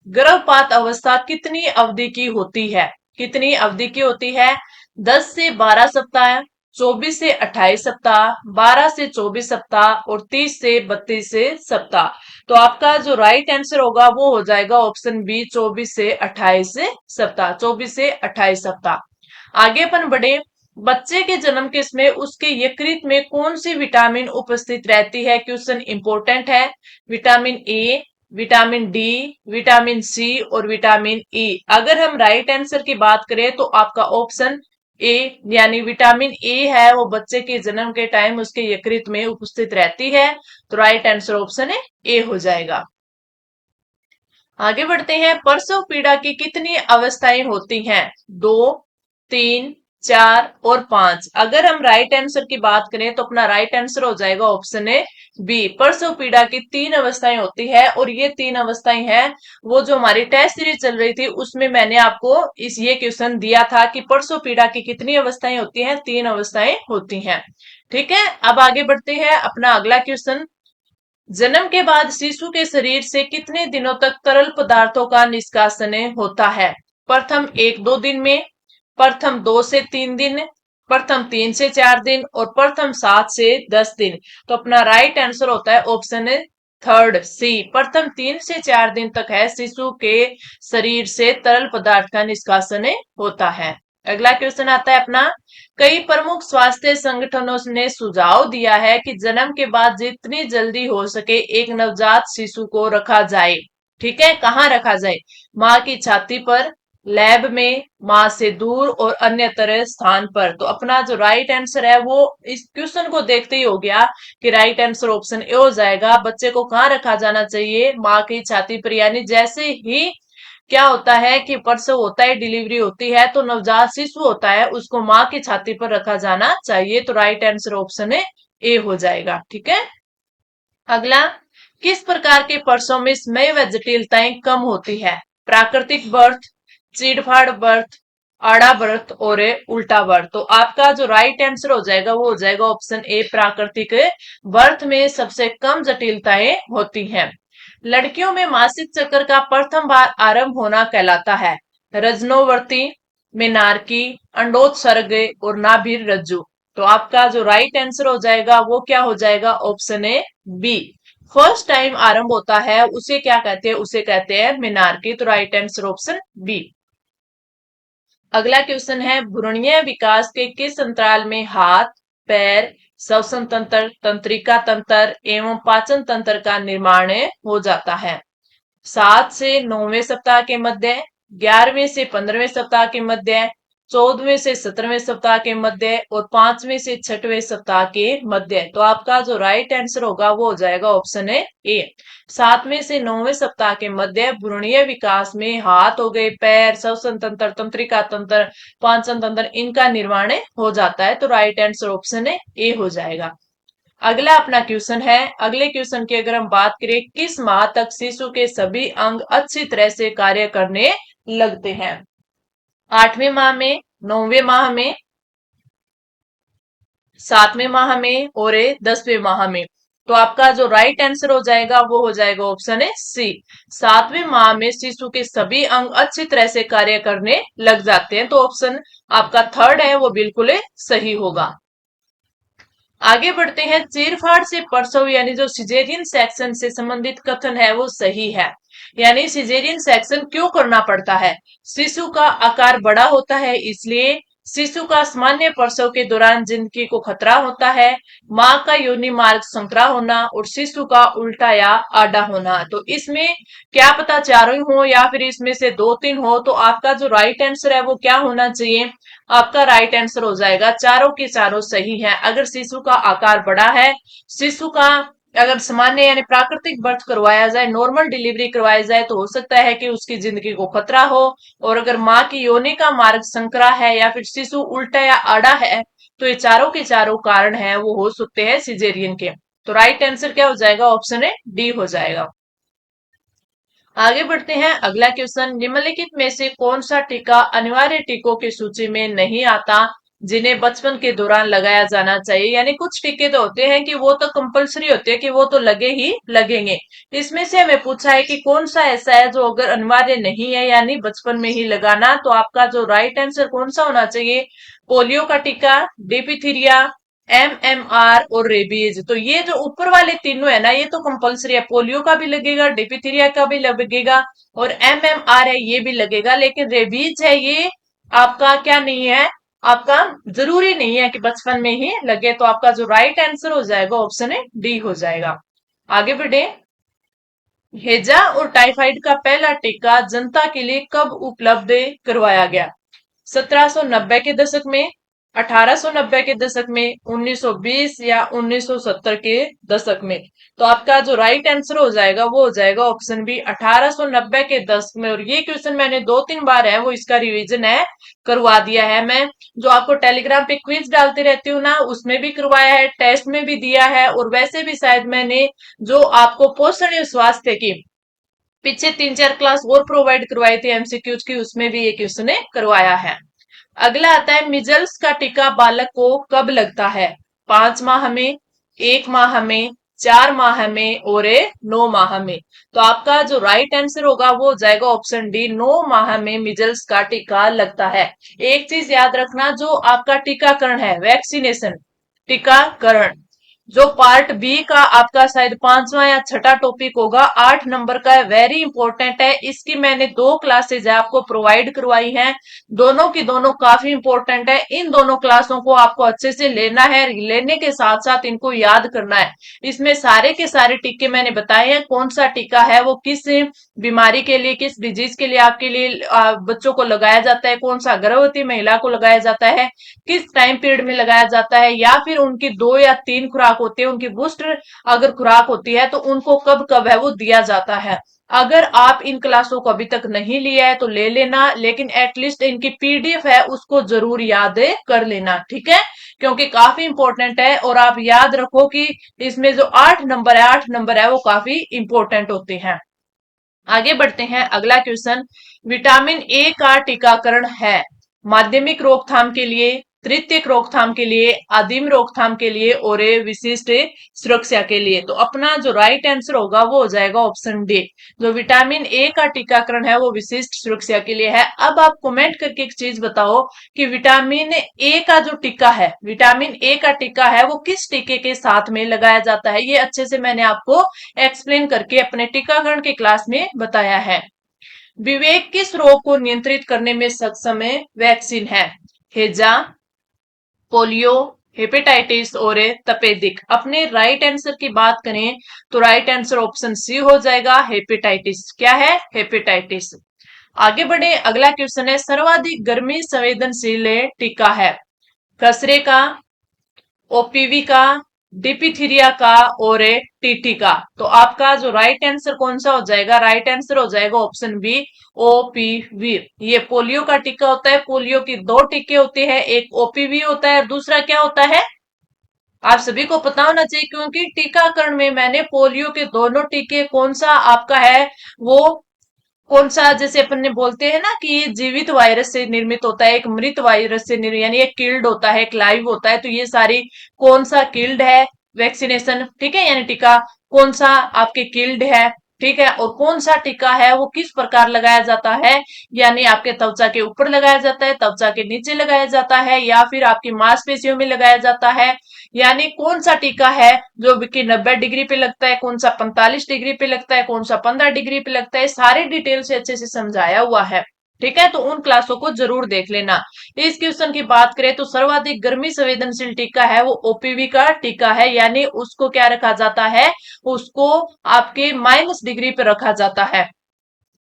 गर्भपात अवस्था कितनी अवधि की होती है? कितनी अवधि की होती है? 10 से 12 सप्ताह, 24 से 28 सप्ताह, 12 से 24 सप्ताह और 30 से 32 से सप्ताह। तो आपका जो राइट आंसर होगा वो हो जाएगा ऑप्शन बी, 24 से 28 सप्ताह, 24 से 28 सप्ताह। आगे अपन बढ़े। बच्चे के जन्म के समय उसके यकृत में कौन सी विटामिन उपस्थित रहती है? क्वेश्चन इंपॉर्टेंट है। Vitamin A, vitamin D, vitamin C और विटामिन ई। अगर हम राइट आंसर की बात करें तो आपका ऑप्शन ए यानी विटामिन ए है, वो बच्चे के जन्म के टाइम उसके यकृत में उपस्थित रहती है। तो राइट आंसर ऑप्शन है ए हो जाएगा। आगे बढ़ते हैं। प्रसव पीड़ा की कितनी अवस्थाएं होती हैं? 2, 3, 4 और 5। अगर हम राइट आंसर की बात करें तो अपना राइट आंसर हो जाएगा ऑप्शन ए बी। प्रसव पीड़ा की 3 अवस्थाएं होती है और ये 3 अवस्थाएं हैं वो जो हमारी टेस्ट सीरीज चल रही थी उसमें मैंने आपको ये क्वेश्चन दिया था कि प्रसव पीड़ा की कितनी अवस्थाएं होती हैं? 3 अवस्थाएं होती हैं। ठीक है, अब आगे बढ़ते हैं। अपना अगला क्वेश्चन। जन्म के बाद शिशु के शरीर से कितने दिनों तक तरल पदार्थों का निष्कासन होता है? प्रथम 1-2 दिन में, प्रथम 2 से 3 दिन, प्रथम 3 से 4 दिन और प्रथम 7 से 10 दिन। तो अपना राइट आंसर होता है ऑप्शन थर्ड सी, प्रथम 3 से 4 दिन तक है शिशु के शरीर से तरल पदार्थ का निष्कासन होता है। अगला क्वेश्चन आता है अपना। कई प्रमुख स्वास्थ्य संगठनों ने सुझाव दिया है कि जन्म के बाद जितनी जल्दी हो सके एक नवजात शिशु को रखा जाए। ठीक है, कहाँ रखा जाए? माँ की छाती पर, लैब में, माँ से दूर और अन्य तरह स्थान पर। तो अपना जो राइट आंसर है वो इस क्वेश्चन को देखते ही हो गया कि राइट आंसर ऑप्शन ए हो जाएगा। बच्चे को कहाँ रखा जाना चाहिए? माँ की छाती पर, यानी जैसे ही क्या होता है कि प्रसव होता है, डिलीवरी होती है, तो नवजात शिशु होता है उसको माँ की छाती पर रखा जाना चाहिए। तो राइट आंसर ऑप्शन है ए हो जाएगा। ठीक है, अगला। किस प्रकार के प्रसव में स्मेय व जटिलताएं कम होती है? प्राकृतिक बर्थ, चीड़फाड़ बर्थ, आड़ा बर्थ और उल्टा बर्थ। तो आपका जो राइट आंसर हो जाएगा वो हो जाएगा ऑप्शन ए, प्राकृतिक बर्थ में सबसे कम जटिलताएं होती हैं। लड़कियों में मासिक चक्र का प्रथम बार आरंभ होना कहलाता है रजनोवर्ती, मेनार्की, अंडोत्सर्ग और नाभिर रज्जु। तो आपका जो राइट आंसर हो जाएगा वो क्या हो जाएगा? Option A B, first time आरंभ होता है उसे क्या कहते हैं? उसे कहते हैं मेनार्की। तो राइट आंसर ऑप्शन बी। अगला क्वेश्चन है। भ्रूणीय विकास के किस अंतराल में हाथ, पैर, श्वसन तंत्र, तंत्रिका तंत्र एवं पाचन तंत्र का निर्माण हो जाता है? 7 से 9वें सप्ताह के मध्य, 11वें से 15वें सप्ताह के मध्य, 14वें से 17वें सप्ताह के मध्य और 5वें से 6वें सप्ताह के मध्य। तो आपका जो राइट आंसर होगा वो हो जाएगा ऑप्शन है ए, 7वें से 9वें सप्ताह के मध्य भ्रूणीय विकास में हाथ हो गए, पैर, श्वसन तंत्र, तंत्रिका तंत्र, पाचन तंत्र, इनका निर्माण हो जाता है। तो राइट आंसर ऑप्शन है ए हो जाएगा। अगला अपना क्वेश्चन है। अगले क्वेश्चन की अगर हम बात करें, किस माह तक शिशु के सभी अंग अच्छी तरह से कार्य करने लगते हैं? 8वें माह में, 9वें माह में, 7वें माह में और 10वें माह में। तो आपका जो राइट आंसर हो जाएगा वो हो जाएगा ऑप्शन है सी, 7वें माह में शिशु के सभी अंग अच्छी तरह से कार्य करने लग जाते हैं। तो ऑप्शन आपका थर्ड है वो बिल्कुल सही होगा। आगे बढ़ते हैं। चीरफाड़ से प्रसव यानी जो सिजेरियन सेक्शन से संबंधित कथन है वो सही है। यानी सिजेरियन सेक्शन क्यों करना पड़ता है? शिशु का आकार बड़ा होता है इसलिए, शिशु का सामान्य प्रसव के दौरान जिंदगी को खतरा होता है, माँ का योनि मार्ग संकरा होना और शिशु का उल्टा या आड़ा होना। तो इसमें क्या पता चारों ही हो या फिर इसमें से 2-3 हो। तो आपका जो राइट आंसर है वो क्या होना चाहिए? आपका राइट आंसर हो जाएगा चारों के चारों सही है। अगर शिशु का आकार बड़ा है, शिशु का अगर सामान्य यानी प्राकृतिक बर्थ करवाया जाए, नॉर्मल डिलीवरी करवाई जाए, तो हो सकता है कि उसकी जिंदगी को खतरा हो। और अगर माँ की योनि का मार्ग संकरा है या फिर शिशु उल्टा या आड़ा है, तो ये चारों के चारों कारण है वो हो सकते हैं सिजेरियन के। तो राइट आंसर क्या हो जाएगा? ऑप्शन है डी हो जाएगा। आगे बढ़ते हैं। अगला क्वेश्चन। निम्नलिखित में से कौन सा टीका अनिवार्य टीकों की सूची में नहीं आता जिन्हें बचपन के दौरान लगाया जाना चाहिए? यानी कुछ टीके तो होते हैं कि वो तो कंपलसरी होते हैं कि वो तो लगे ही लगेंगे। इसमें से हमें पूछा है कि कौन सा ऐसा है जो अगर अनिवार्य नहीं है यानी बचपन में ही लगाना। तो आपका जो राइट आंसर कौन सा होना चाहिए? पोलियो का टीका, डिप्थीरिया, एमएमआर और रेबीज। तो ये जो ऊपर वाले तीनों है ना, ये तो कंपलसरी है। पोलियो का भी लगेगा, डिप्थीरिया का भी लगेगा और एमएमआर है ये भी लगेगा। लेकिन रेबीज है ये आपका क्या नहीं है, आपका जरूरी नहीं है कि बचपन में ही लगे। तो आपका जो राइट आंसर हो जाएगा ऑप्शन है डी हो जाएगा। आगे बढ़े। हैजा और टाइफाइड का पहला टीका जनता के लिए कब उपलब्ध करवाया गया? 1790 के दशक में, 1890 के दशक में, 1920 या 1970 के दशक में? तो आपका जो राइट आंसर हो जाएगा वो हो जाएगा ऑप्शन बी, 1890 के दशक में। और ये क्वेश्चन मैंने 2-3 बार है वो इसका रिवीजन है करवा दिया है। मैं जो आपको टेलीग्राम पे क्विज डालती रहती हूँ ना, उसमें भी करवाया है, टेस्ट में भी दिया है, और वैसे भी शायद मैंने जो आपको पोषण और स्वास्थ्य की पीछे 3-4 क्लास और प्रोवाइड करवाई थी एमसीक्यूज की, उसमें भी ये क्वेश्चन करवाया है। अगला आता है, मिजल्स का टीका बालक को कब लगता है? 5 माह में, 1 माह में, 4 माह में और 9 माह में? तो आपका जो राइट आंसर होगा वो हो जाएगा ऑप्शन डी, 9 माह में मिजल्स का टीका लगता है। एक चीज याद रखना, जो आपका टीकाकरण है, वैक्सीनेशन, टीकाकरण, जो पार्ट बी का आपका शायद 5वां या छठा टॉपिक होगा, 8 नंबर का है, वेरी इंपॉर्टेंट है। इसकी मैंने 2 क्लासेज आपको प्रोवाइड करवाई हैं, दोनों की दोनों काफी इंपॉर्टेंट है। इन दोनों क्लासों को आपको अच्छे से लेना है, लेने के साथ साथ इनको याद करना है। इसमें सारे के सारे टीके मैंने बताए हैं, कौन सा टीका है वो किस बीमारी के लिए, किस डिजीज के लिए आपके लिए बच्चों को लगाया जाता है, कौन सा गर्भवती महिला को लगाया जाता है, किस टाइम पीरियड में लगाया जाता है, या फिर उनकी 2 या 3 खुराक होती है, उनकी बूस्टर अगर खुराक होती है तो उनको कब कब है वो दिया जाता है। अगर आप इन क्लासों को अभी तक नहीं लिया है तो ले लेना, लेकिन एटलीस्ट इनकी पीडीएफ है उसको जरूर याद कर लेना, ठीक है, क्योंकि काफी इंपॉर्टेंट है। और आप याद रखो कि इसमें जो 8 नंबर है, 8 नंबर है वो काफी इंपॉर्टेंट होते हैं। आगे बढ़ते हैं, अगला क्वेश्चन, विटामिन ए का टीकाकरण है माध्यमिक रोकथाम के लिए, तृतीयक रोकथाम के लिए, आदिम रोकथाम के लिए और विशिष्ट सुरक्षा के लिए? तो अपना जो राइट आंसर होगा वो हो जाएगा ऑप्शन डी, जो विटामिन ए का टीकाकरण है वो विशिष्ट सुरक्षा के लिए है। अब आप कमेंट करके एक चीज बताओ कि विटामिन ए का जो टीका है, विटामिन ए का टीका है वो किस टीके के साथ में लगाया जाता है? ये अच्छे से मैंने आपको एक्सप्लेन करके अपने टीकाकरण के क्लास में बताया है। विवेक किस रोग को नियंत्रित करने में सक्षम वैक्सीन है? हैजा, पोलियो, हेपेटाइटिस और तपेदिक? अपने राइट आंसर की बात करें तो राइट आंसर ऑप्शन सी हो जाएगा, हेपेटाइटिस। क्या है? हेपेटाइटिस। आगे बढ़े, अगला क्वेश्चन है, सर्वाधिक गर्मी संवेदनशील टीका है? खसरे का, ओपीवी का, डिपिथीरिया का और टीटी का? तो आपका जो राइट आंसर कौन सा हो जाएगा? राइट आंसर हो जाएगा ऑप्शन बी, ओपीवी। ये पोलियो का टीका होता है। पोलियो की 2 टीके होते हैं, एक ओपीवी होता है और दूसरा क्या होता है? आप सभी को पता होना चाहिए, क्योंकि टीकाकरण में मैंने पोलियो के दोनों टीके, कौन सा आपका है वो, कौन सा, जैसे अपन ने बोलते हैं ना कि ये जीवित वायरस से निर्मित होता है, एक मृत वायरस से निर्मित, यानी एक किल्ड होता है, एक लाइव होता है। तो ये सारी कौन सा किल्ड है वैक्सीनेशन, ठीक है, यानी टीका कौन सा आपके किल्ड है, ठीक है, और कौन सा टीका है वो किस प्रकार लगाया जाता है, यानी आपके त्वचा के ऊपर लगाया जाता है, त्वचा के नीचे लगाया जाता है, या फिर आपकी मांसपेशियों में लगाया जाता है, यानी कौन सा टीका है जो कि 90 डिग्री पे लगता है, कौन सा 45 डिग्री पे लगता है, कौन सा 15 डिग्री पे लगता है, सारे डिटेल से अच्छे से समझाया हुआ है, ठीक है। तो उन क्लासों को जरूर देख लेना। इस क्वेश्चन की बात करें तो सर्वाधिक गर्मी संवेदनशील टीका है वो ओपीवी का टीका है, यानी उसको क्या रखा जाता है, उसको आपके -डिग्री पे रखा जाता है,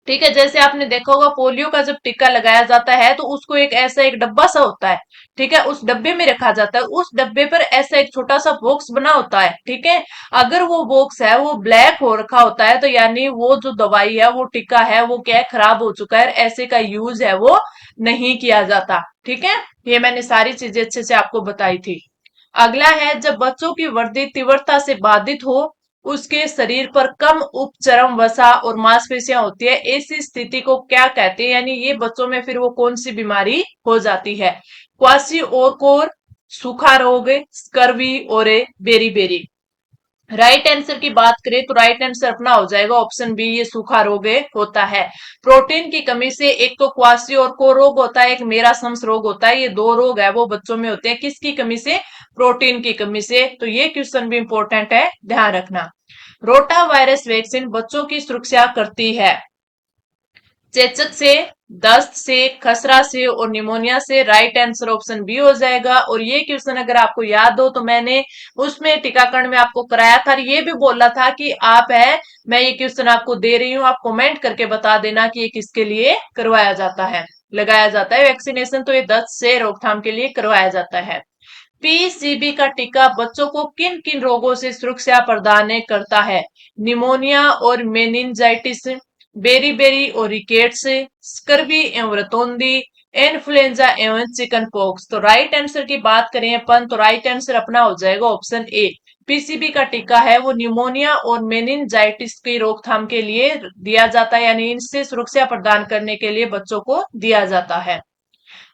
ठीक है। जैसे आपने देखा होगा पोलियो का जब टीका लगाया जाता है तो उसको एक ऐसा एक डब्बा सा होता है, ठीक है, उस डब्बे में रखा जाता है, उस डब्बे पर ऐसा एक छोटा सा बॉक्स बना होता है, ठीक है। अगर वो बॉक्स है वो ब्लैक हो रखा होता है तो यानी वो जो दवाई है, वो टीका है, वो क्या है, खराब हो चुका है, ऐसे का यूज है वो नहीं किया जाता, ठीक है। ये मैंने सारी चीजें अच्छे से आपको बताई थी। अगला है, जब बच्चों की वृद्धि तीव्रता से बाधित हो, उसके शरीर पर कम उपचर्म वसा और मांसपेशियां होती है, ऐसी स्थिति को क्या कहते हैं, यानी ये बच्चों में फिर वो कौन सी बीमारी हो जाती है? क्वासी और कोर, सूखा रोग, स्कर्वी और बेरी बेरी? राइट आंसर की बात करें तो राइट आंसर अपना हो जाएगा ऑप्शन बी, ये सूखा रोग होता है। प्रोटीन की कमी से एक तो क्वासी और को रोग होता है, एक मेरासम्स रोग होता है। ये दो रोग है वो बच्चों में होते हैं, किसकी कमी से? प्रोटीन की कमी से। तो ये क्वेश्चन भी इंपॉर्टेंट है, ध्यान रखना। रोटा वायरस वैक्सीन बच्चों की सुरक्षा करती है चेचक से, दस्त से, खसरा से और निमोनिया से। राइट आंसर ऑप्शन बी हो जाएगा। और ये क्वेश्चन अगर आपको याद हो तो मैंने उसमें टीकाकरण में आपको कराया था, ये भी बोला था कि आप है, मैं ये क्वेश्चन आपको दे रही हूं, आप कमेंट करके बता देना कि ये किसके लिए करवाया जाता है, लगाया जाता है वैक्सीनेशन। तो ये दस्त से रोकथाम के लिए करवाया जाता है। पीसीबी का टीका बच्चों को किन किन रोगों से सुरक्षा प्रदान करता है? निमोनिया और मेनिंजाइटिस, बेरीबेरी और रिकेट्स, स्कर्वी एवं रतौंधी, इन्फ्लुएंजा एवं चिकन पॉक्स। तो राइट आंसर की बात करें अपन तो राइट आंसर अपना हो जाएगा ऑप्शन ए। पीसीबी का टीका है वो निमोनिया और मेनिंजाइटिस की रोकथाम के लिए दिया जाता है, यानी इनसे सुरक्षा प्रदान करने के लिए बच्चों को दिया जाता है।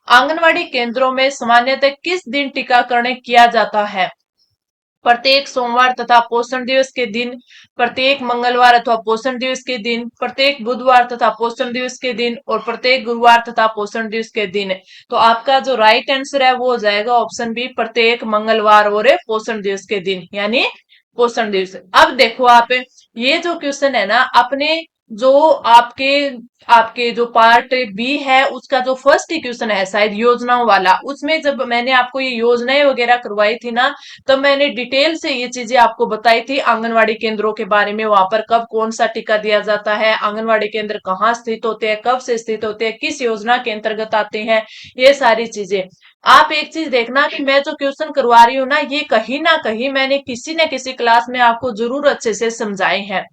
आंगनवाड़ी केंद्रों में सामान्यतः किस दिन टीकाकरण किया जाता है? प्रत्येक सोमवार तथा पोषण दिवस के दिन, प्रत्येक मंगलवार अथवा पोषण दिवस के दिन, प्रत्येक बुधवार तथा पोषण दिवस के दिन और प्रत्येक गुरुवार तथा पोषण दिवस के दिन। तो आपका जो राइट आंसर है वो हो जाएगा ऑप्शन बी, प्रत्येक मंगलवार और पोषण दिवस के दिन, यानी पोषण दिवस। अब देखो आप, ये जो क्वेश्चन है ना, अपने जो आपके आपके जो पार्ट बी है उसका जो फर्स्ट क्वेश्चन है शायद योजनाओं वाला, उसमें जब मैंने आपको ये योजनाएं वगैरह करवाई थी ना, तब मैंने डिटेल से ये चीजें आपको बताई थी आंगनवाड़ी केंद्रों के बारे में, वहां पर कब कौन सा टीका दिया जाता है, आंगनवाड़ी केंद्र कहाँ स्थित होते हैं, कब से स्थित होते हैं, किस योजना के अंतर्गत आते हैं, ये सारी चीजें। आप एक चीज देखना कि मैं जो क्वेश्चन करवा रही हूँ ना कहीं मैंने किसी न किसी क्लास में आपको जरूर अच्छे से समझाए हैं।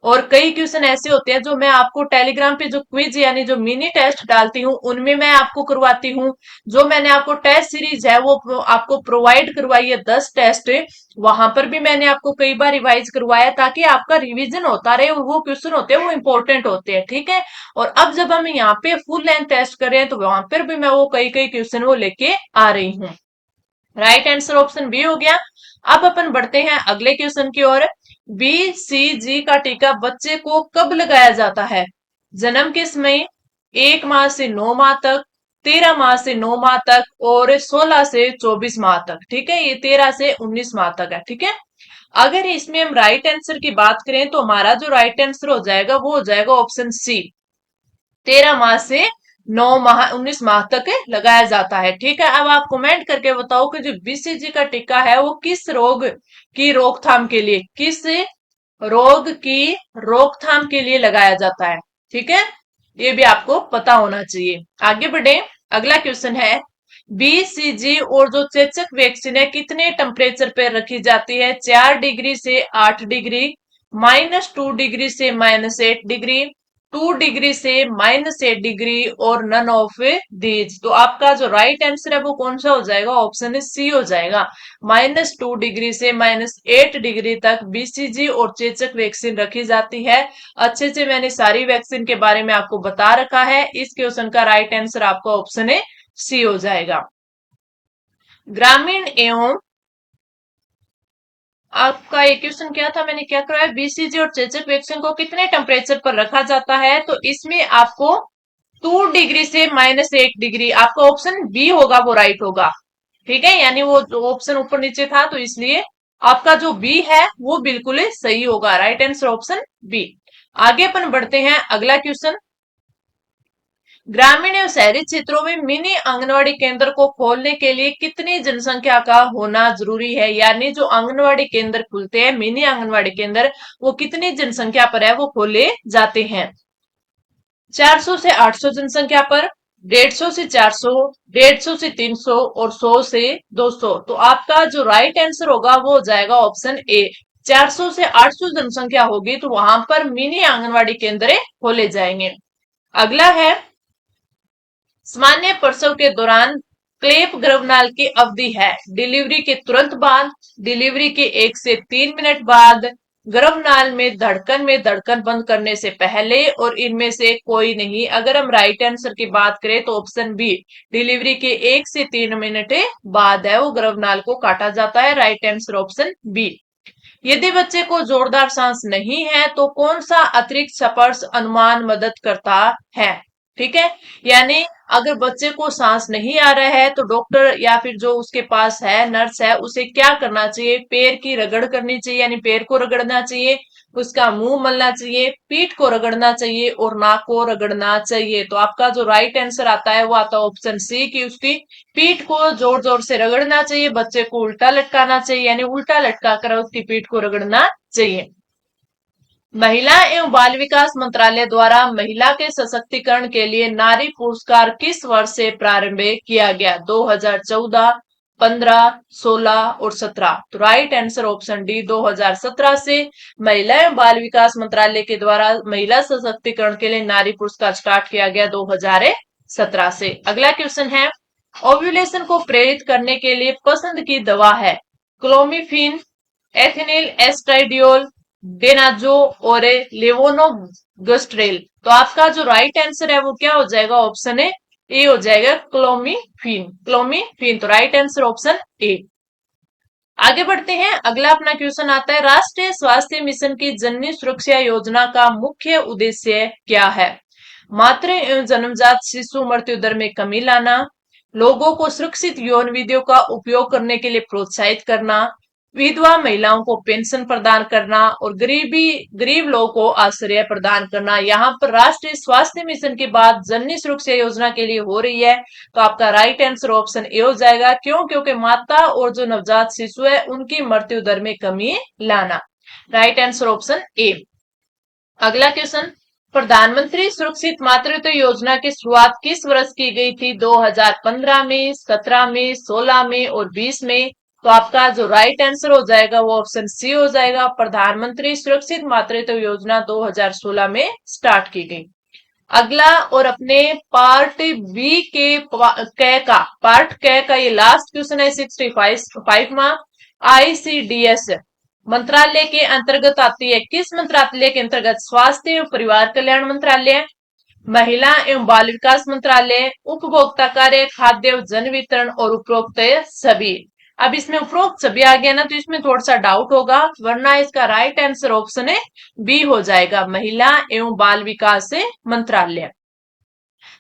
और कई क्वेश्चन ऐसे होते हैं जो मैं आपको टेलीग्राम पे जो क्विज यानी जो मिनी टेस्ट डालती हूँ उनमें मैं आपको करवाती हूँ। जो मैंने आपको टेस्ट सीरीज है वो आपको प्रोवाइड करवाई है 10 टेस्ट, वहां पर भी मैंने आपको कई बार रिवाइज करवाया ताकि आपका रिवीजन होता रहे, और वो क्वेश्चन होते हैं वो इंपॉर्टेंट होते हैं, ठीक है। और अब जब हम यहाँ पे फुल लेंथ टेस्ट कर रहे हैं तो वहां पर भी मैं वो कई कई क्वेश्चन वो लेके आ रही हूँ। राइट आंसर ऑप्शन बी हो गया। अब अपन बढ़ते हैं अगले क्वेश्चन की ओर। बीसीजी का टीका बच्चे को कब लगाया जाता है? जन्म के समय, 1 माह से 9 माह तक, 13 माह से 9 माह तक और 16 से 24 माह तक, ठीक है। ये 13 से 19 माह तक है, ठीक है। अगर इसमें हम राइट आंसर की बात करें तो हमारा जो राइट आंसर हो जाएगा वो हो जाएगा ऑप्शन सी, 13 माह से 9 माह 19 माह तक लगाया जाता है, ठीक है। अब आप कमेंट करके बताओ कि जो बीसीजी का टीका है वो किस रोग की रोकथाम के लिए, किस रोग की रोकथाम के लिए लगाया जाता है, ठीक है। ये भी आपको पता होना चाहिए। आगे बढ़े, अगला क्वेश्चन है, बीसीजी और जो चेचक वैक्सीन है कितने टेम्परेचर पर रखी जाती है? 4 डिग्री से 8 डिग्री, -2 डिग्री से -8 डिग्री, 2 डिग्री से -8 डिग्री और नन ऑफ दीज। तो आपका जो राइट आंसर है वो कौन सा हो जाएगा? ऑप्शन सी हो जाएगा। -2 डिग्री से -8 डिग्री तक बीसीजी और चेचक वैक्सीन रखी जाती है। अच्छे से मैंने सारी वैक्सीन के बारे में आपको बता रखा है। इस क्वेश्चन का राइट आंसर आपका ऑप्शन है सी हो जाएगा। ग्रामीण एवं आपका एक क्वेश्चन क्या था, मैंने क्या कराया, बीसीजी और चेचक वैक्सीन को कितने टेम्परेचर पर रखा जाता है? तो इसमें आपको 2 डिग्री से -8 डिग्री, आपका ऑप्शन बी होगा वो राइट होगा, ठीक है। यानी वो ऑप्शन ऊपर नीचे था तो इसलिए आपका जो बी है वो बिल्कुल सही होगा। Right answer option B. आगे अपन बढ़ते हैं अगला क्वेश्चन। ग्रामीण एवं शहरी क्षेत्रों में मिनी आंगनवाड़ी केंद्र को खोलने के लिए कितनी जनसंख्या का होना जरूरी है? यानी जो आंगनवाड़ी केंद्र खुलते हैं, मिनी आंगनवाड़ी केंद्र, वो कितनी जनसंख्या पर है वो खोले जाते हैं? 400 से 800 जनसंख्या पर, 150 से 400, 150 से 300 और 100 से 200। तो आपका जो राइट आंसर होगा वो हो जाएगा ऑप्शन ए, 400 से 800 जनसंख्या होगी तो वहां पर मिनी आंगनवाड़ी केंद्र खोले जाएंगे। अगला है, सामान्य प्रसव के दौरान क्लेप गर्भनाल की अवधि है डिलीवरी के तुरंत बाद, डिलीवरी के 1 से 3 मिनट बाद, गर्भनाल में धड़कन बंद करने से पहले और इनमें से कोई नहीं। अगर हम राइट आंसर की बात करें तो ऑप्शन बी, डिलीवरी के 1 से 3 मिनट बाद है वो गर्भनाल को काटा जाता है। Right answer option B. यदि बच्चे को जोरदार सांस नहीं है तो कौन सा अतिरिक्त स्पर्श अनुमान मदद करता है? ठीक है, यानी अगर बच्चे को सांस नहीं आ रहा है तो डॉक्टर या फिर जो उसके पास है नर्स है उसे क्या करना चाहिए? पैर की रगड़ करनी चाहिए, यानी पैर को रगड़ना चाहिए, उसका मुंह मलना चाहिए, पीठ को रगड़ना चाहिए और नाक को रगड़ना चाहिए। तो आपका जो राइट आंसर आता है वो आता है ऑप्शन सी की उसकी पीठ को जोर जोर से रगड़ना चाहिए, बच्चे को उल्टा लटकाना चाहिए, यानी उल्टा लटका कर उसकी पीठ को रगड़ना चाहिए। महिला एवं बाल विकास मंत्रालय द्वारा महिला के सशक्तिकरण के लिए नारी पुरस्कार किस वर्ष से प्रारंभ किया गया? 2014, 15, 16 और 17। तो राइट आंसर ऑप्शन डी 2017 से महिला एवं बाल विकास मंत्रालय के द्वारा महिला सशक्तिकरण के लिए नारी पुरस्कार स्टार्ट किया गया 2017 से। अगला क्वेश्चन है, ओव्यूलेशन को प्रेरित करने के लिए पसंद की दवा है क्लोमिफिन, एथिनिल एस्ट्राडियोल, डेनाजो और लेवोनोगस्ट्रेल। तो आपका जो राइट आंसर है वो क्या हो जाएगा? ऑप्शन ए हो जाएगा क्लोमिफिन। क्लोमिफिन, तो राइट आंसर ऑप्शन ए। आगे बढ़ते हैं, अगला अपना क्वेश्चन आता है, राष्ट्रीय स्वास्थ्य मिशन की जननी सुरक्षा योजना का मुख्य उद्देश्य क्या है? मातृ एवं जन्मजात शिशु मृत्यु दर में कमी लाना, लोगों को सुरक्षित यौन विधियों का उपयोग करने के लिए प्रोत्साहित करना, विधवा महिलाओं को पेंशन प्रदान करना और गरीब लोगों को आश्रय प्रदान करना। यहाँ पर राष्ट्रीय स्वास्थ्य मिशन की बात जननी सुरक्षा योजना के लिए हो रही है, तो आपका राइट आंसर ऑप्शन ए हो जाएगा। क्यों? क्योंकि माता और जो नवजात शिशु है उनकी मृत्यु दर में कमी लाना। Right answer option A. अगला क्वेश्चन, प्रधानमंत्री सुरक्षित मातृत्व योजना की शुरुआत किस वर्ष की गई थी? 2015 में, 17 में, 16 में और 20 में। तो आपका जो राइट आंसर हो जाएगा वो ऑप्शन सी हो जाएगा। प्रधानमंत्री सुरक्षित मातृत्व योजना 2016 में स्टार्ट की गई। अगला और अपने पार्ट बी के पार्ट कै का ये लास्ट क्वेश्चन है 65 मार्क। आईसीडीएस मंत्रालय के अंतर्गत आती है, किस मंत्रालय के अंतर्गत? स्वास्थ्य एवं परिवार कल्याण मंत्रालय, महिला एवं बाल विकास मंत्रालय, उपभोक्ता कार्य, खाद्य एवं जन वितरण और उपरोक्त सभी। अब इसमें उपरोक्त सभी आ गया ना तो इसमें थोड़ा सा डाउट होगा, वरना इसका राइट आंसर ऑप्शन है बी हो जाएगा, महिला एवं बाल विकास मंत्रालय।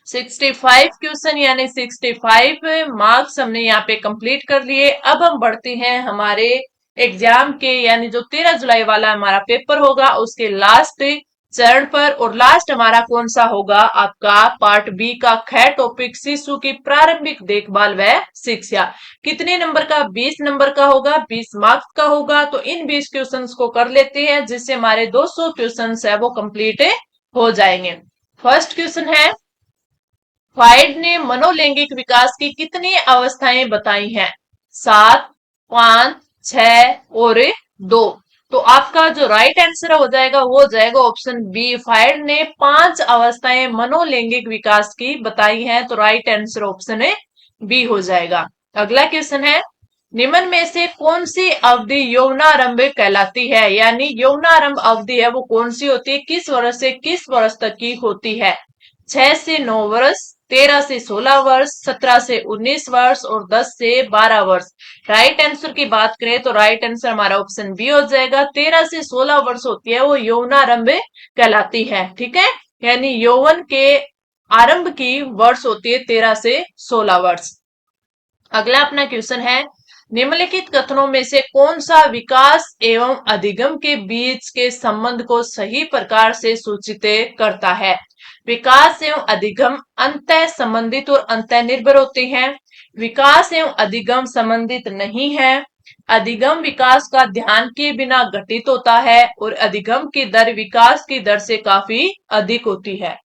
65 क्वेश्चन यानी 65 मार्क्स हमने यहाँ पे कंप्लीट कर लिए। अब हम बढ़ते हैं हमारे एग्जाम के, यानी जो 13 जुलाई वाला हमारा पेपर होगा उसके लास्ट चरण पर। और लास्ट हमारा कौन सा होगा? आपका पार्ट बी का ख टॉपिक, शिशु की प्रारंभिक देखभाल व शिक्षा। कितने नंबर का? 20 नंबर का होगा, 20 मार्क्स का होगा। तो इन 20 क्वेश्चंस को कर लेते हैं जिससे हमारे 200 क्वेश्चंस है वो कंप्लीट हो जाएंगे। फर्स्ट क्वेश्चन है, फ्राइड ने मनोलैंगिक विकास की कितनी अवस्थाएं बताई हैं? 7, 5, 6 और 2। तो आपका जो राइट आंसर हो जाएगा वो हो जाएगा ऑप्शन बी। फ्राइड ने 5 अवस्थाएं मनोलैंगिक विकास की बताई हैं, तो राइट आंसर ऑप्शन है बी हो जाएगा। अगला क्वेश्चन है, निम्न में से कौन सी अवधि यौनारंभ कहलाती है? यानी यौनारंभ अवधि है वो कौन सी होती है? किस वर्ष से किस वर्ष तक की होती है? 6 से 9 वर्ष, 13 से 16 वर्ष, 17 से 19 वर्ष और 10 से 12 वर्ष। राइट आंसर की बात करें तो राइट आंसर हमारा ऑप्शन बी हो जाएगा। 13 से 16 वर्ष होती है वो यौनारंभ कहलाती है। ठीक है, यानी यौवन के आरंभ की वर्ष होती है 13 से 16 वर्ष। अगला अपना क्वेश्चन है, निम्नलिखित कथनों में से कौन सा विकास एवं अधिगम के बीच के संबंध को सही प्रकार से सूचित करता है? विकास एवं अधिगम अंतः संबंधित और अंतः निर्भर होते हैं, विकास एवं अधिगम संबंधित नहीं है, अधिगम विकास का ध्यान किए बिना घटित होता है और अधिगम की दर विकास की दर से काफी अधिक होती है।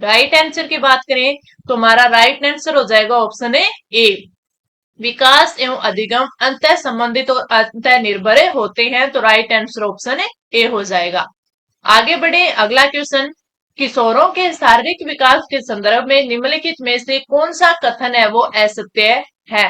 राइट आंसर की बात करें तो हमारा राइट आंसर हो जाएगा ऑप्शन ए। विकास एवं अधिगम अंतः संबंधित और अंतः निर्भर होते हैं, तो राइट आंसर ऑप्शन ए हो जाएगा। आगे बढ़े, अगला क्वेश्चन, किशोरों के शारीरिक विकास के संदर्भ में निम्नलिखित में से कौन सा कथन है वो असत्य है?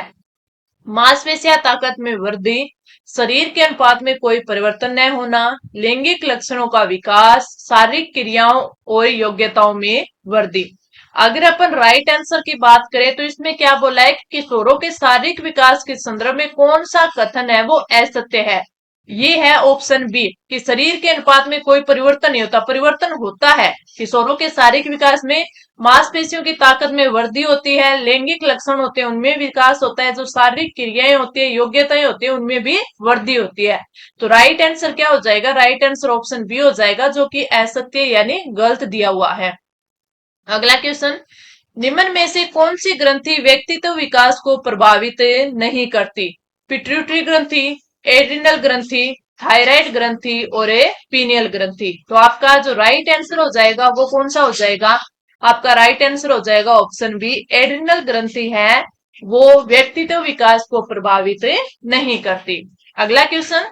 मांसपेशियां ताकत में वृद्धि, शरीर के अनुपात में कोई परिवर्तन न होना, लैंगिक लक्षणों का विकास, शारीरिक क्रियाओं और योग्यताओं में वृद्धि। अगर अपन राइट आंसर की बात करें तो इसमें क्या बोला है कि किशोरों के शारीरिक विकास के संदर्भ में कौन सा कथन है वो असत्य है। ये है ऑप्शन बी कि शरीर के अनुपात में कोई परिवर्तन नहीं होता। परिवर्तन होता है, किशोरों के शारीरिक विकास में मांसपेशियों की ताकत में वृद्धि होती है, लैंगिक लक्षण होते हैं उनमें विकास होता है, जो शारीरिक क्रियाएं होती है, योग्यताएं होती है, उनमें भी वृद्धि होती है। तो राइट आंसर क्या हो जाएगा? राइट आंसर ऑप्शन बी हो जाएगा, जो कि असत्य यानी गलत दिया हुआ है। अगला क्वेश्चन, निम्न में से कौन सी ग्रंथि व्यक्तित्व विकास को प्रभावित नहीं करती? पिट्यूटरी ग्रंथि, एड्रिनल ग्रंथि, थायराइड ग्रंथि और पीनियल ग्रंथि। तो आपका जो राइट आंसर हो जाएगा वो कौन सा हो जाएगा? आपका राइट आंसर हो जाएगा ऑप्शन बी, एड्रिनल ग्रंथि है वो व्यक्तित्व विकास को प्रभावित नहीं करती। अगला क्वेश्चन,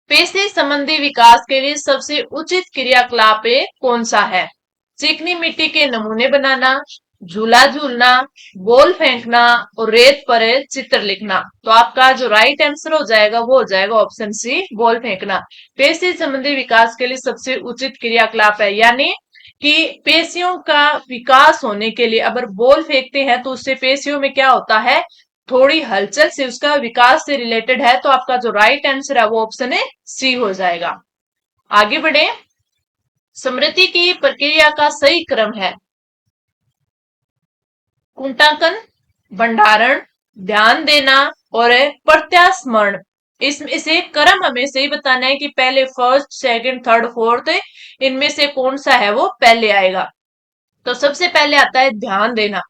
पेशी संबंधी विकास के लिए सबसे उचित क्रियाकलाप कौन सा है? चिकनी मिट्टी के नमूने बनाना, झूला झूलना, बॉल फेंकना और रेत पर चित्र लिखना। तो आपका जो राइट आंसर हो जाएगा वो हो जाएगा ऑप्शन सी, बॉल फेंकना। पेशी संबंधी विकास के लिए सबसे उचित क्रियाकलाप है, यानी कि पेशियों का विकास होने के लिए अगर बॉल फेंकते हैं तो उससे पेशियों में क्या होता है, थोड़ी हलचल से उसका विकास से रिलेटेड है। तो आपका जो राइट आंसर है वो ऑप्शन है सी हो जाएगा। आगे बढ़े, स्मृति की प्रक्रिया का सही क्रम है कुंटांकन, भंडारण, ध्यान देना और प्रत्यास्मरण। इसमें से क्रम हमें सही बताना है कि पहले फर्स्ट, सेकंड, थर्ड, फोर्थ, इनमें से कौन सा है वो पहले आएगा। तो सबसे पहले आता है ध्यान देना।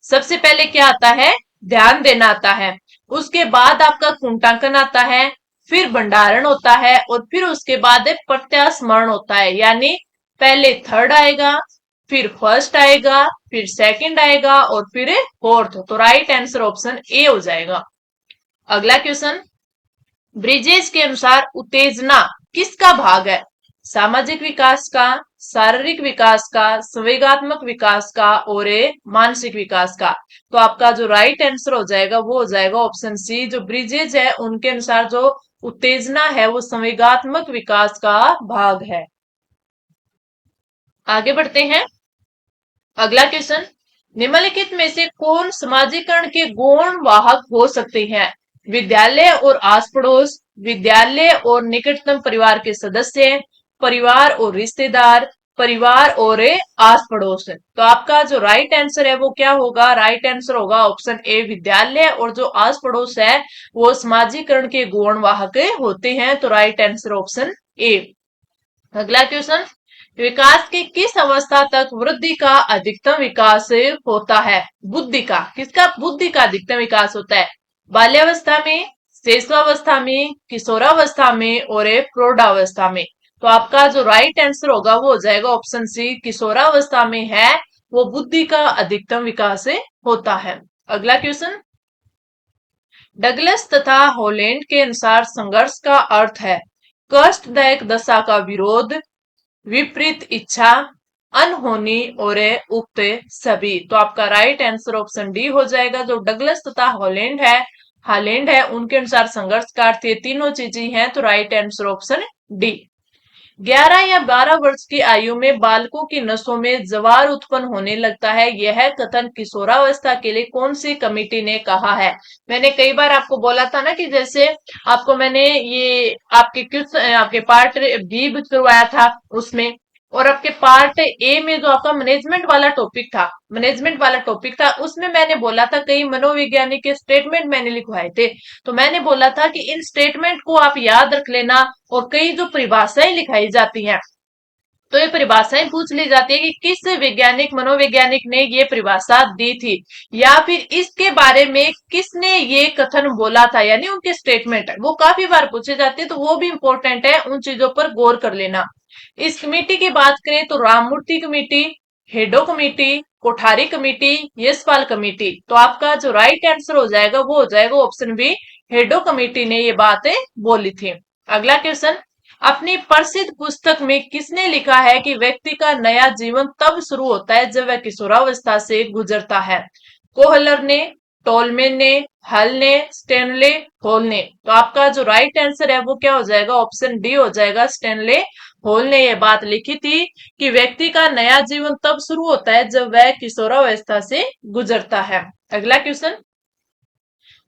सबसे पहले क्या आता है? ध्यान देना आता है। उसके बाद आपका कुंटांकन आता है, फिर भंडारण होता है और फिर उसके बाद प्रत्यास्मरण होता है। यानी पहले थर्ड आएगा, फिर फर्स्ट आएगा, फिर सेकंड आएगा और फिर फोर्थ। तो राइट आंसर ऑप्शन ए हो जाएगा। अगला क्वेश्चन, ब्रिजेश के अनुसार उत्तेजना किसका भाग है? सामाजिक विकास का, शारीरिक विकास का, संवेगात्मक विकास का और मानसिक विकास का। तो आपका जो राइट आंसर हो जाएगा वो हो जाएगा ऑप्शन सी, जो ब्रिजेज है उनके अनुसार जो उत्तेजना है वो संवेगात्मक विकास का भाग है। आगे बढ़ते हैं। अगला क्वेश्चन, निम्नलिखित में से कौन समाजीकरण के गौण वाहक हो सकते हैं? विद्यालय और आस पड़ोस, विद्यालय और निकटतम परिवार के सदस्य, परिवार और रिश्तेदार, परिवार और आस पड़ोस। तो आपका जो राइट आंसर है वो क्या होगा? राइट आंसर होगा ऑप्शन ए, विद्यालय और जो आस पड़ोस है वो समाजीकरण के गौण वाहक होते हैं। तो राइट आंसर ऑप्शन ए। अगला क्वेश्चन, विकास की किस अवस्था तक वृद्धि का अधिकतम विकास होता है? बुद्धि का, किसका? बुद्धि का अधिकतम विकास होता है। बाल्यावस्था में, शिशुअवस्था में, किशोरावस्था में और प्रौढ़ावस्था में। तो आपका जो राइट आंसर होगा वो हो जाएगा ऑप्शन सी, किशोरावस्था में है वो बुद्धि का अधिकतम विकास होता है। अगला क्वेश्चन, डगलस तथा हॉलैंड के अनुसार संघर्ष का अर्थ है कष्टदायक दशा का विरोध, विपरीत इच्छा, अनहोनी और उक्त सभी। तो आपका राइट आंसर ऑप्शन डी हो जाएगा। जो डगलस तथा हालैंड है उनके अनुसार संघर्ष का अर्थ ये तीनों चीजें हैं। तो राइट आंसर ऑप्शन डी। 11 या 12 वर्ष की आयु में बालकों की नसों में जवार उत्पन्न होने लगता है, यह कथन किशोरावस्था के लिए कौन सी कमेटी ने कहा है? मैंने कई बार आपको बोला था ना कि जैसे आपको मैंने ये आपके पार्ट बी करवाया था उसमें, और आपके पार्ट ए में जो आपका मैनेजमेंट वाला टॉपिक था उसमें मैंने बोला था कई मनोवैज्ञानिक के स्टेटमेंट मैंने लिखवाए थे। तो मैंने बोला था कि इन स्टेटमेंट को आप याद रख लेना, और कई जो परिभाषाएं लिखाई जाती हैं तो ये परिभाषाएं पूछ ली जाती है कि किस मनोवैज्ञानिक ने ये परिभाषा दी थी, या फिर इसके बारे में किसने ये कथन बोला था, यानी उनके स्टेटमेंट वो काफी बार पूछे जाते हैं। तो वो भी इंपॉर्टेंट है, उन चीजों पर गौर कर लेना। इस कमेटी की बात करें तो राममूर्ति कमेटी, हेडो committee, Kothari committee, Yashpal committee. तो आपका जो राइट आंसर हो जाएगा वो हो जाएगा ऑप्शन बी, हेडो कमेटी ने ये बातें बोली थी। अगला क्वेश्चन, अपनी प्रसिद्ध पुस्तक में किसने लिखा है कि व्यक्ति का नया जीवन तब शुरू होता है जब वह किशोरावस्था से गुजरता है? कोहलर ने, टोलमेन ने, हल ने, स्टेनले, हॉल ने। तो आपका जो राइट आंसर है वो क्या हो जाएगा? ऑप्शन डी हो जाएगा, स्टेनले हॉल ने यह बात लिखी थी कि व्यक्ति का नया जीवन तब शुरू होता है जब वह किशोरावस्था से गुजरता है। अगला क्वेश्चन,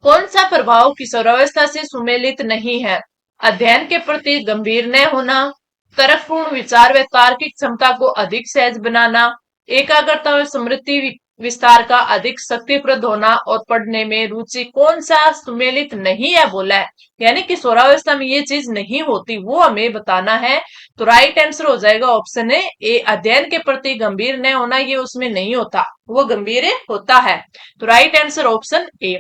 कौन सा प्रभाव किशोरावस्था से सुमेलित नहीं है? अध्ययन के प्रति गंभीर न होना, तर्कपूर्ण विचार व तार्किक क्षमता को अधिक सहज बनाना, एकाग्रता व स्मृति विस्तार का अधिक शक्तिप्रद होना और पढ़ने में रुचि। कौन सा सुमेलित नहीं है बोला है, यानी किशोरावस्था में ये चीज नहीं होती, वो हमें बताना है। तो राइट आंसर हो जाएगा ऑप्शन ए, अध्ययन के प्रति गंभीर न होना, ये उसमें नहीं होता, वो गंभीर होता है। तो राइट आंसर ऑप्शन ए।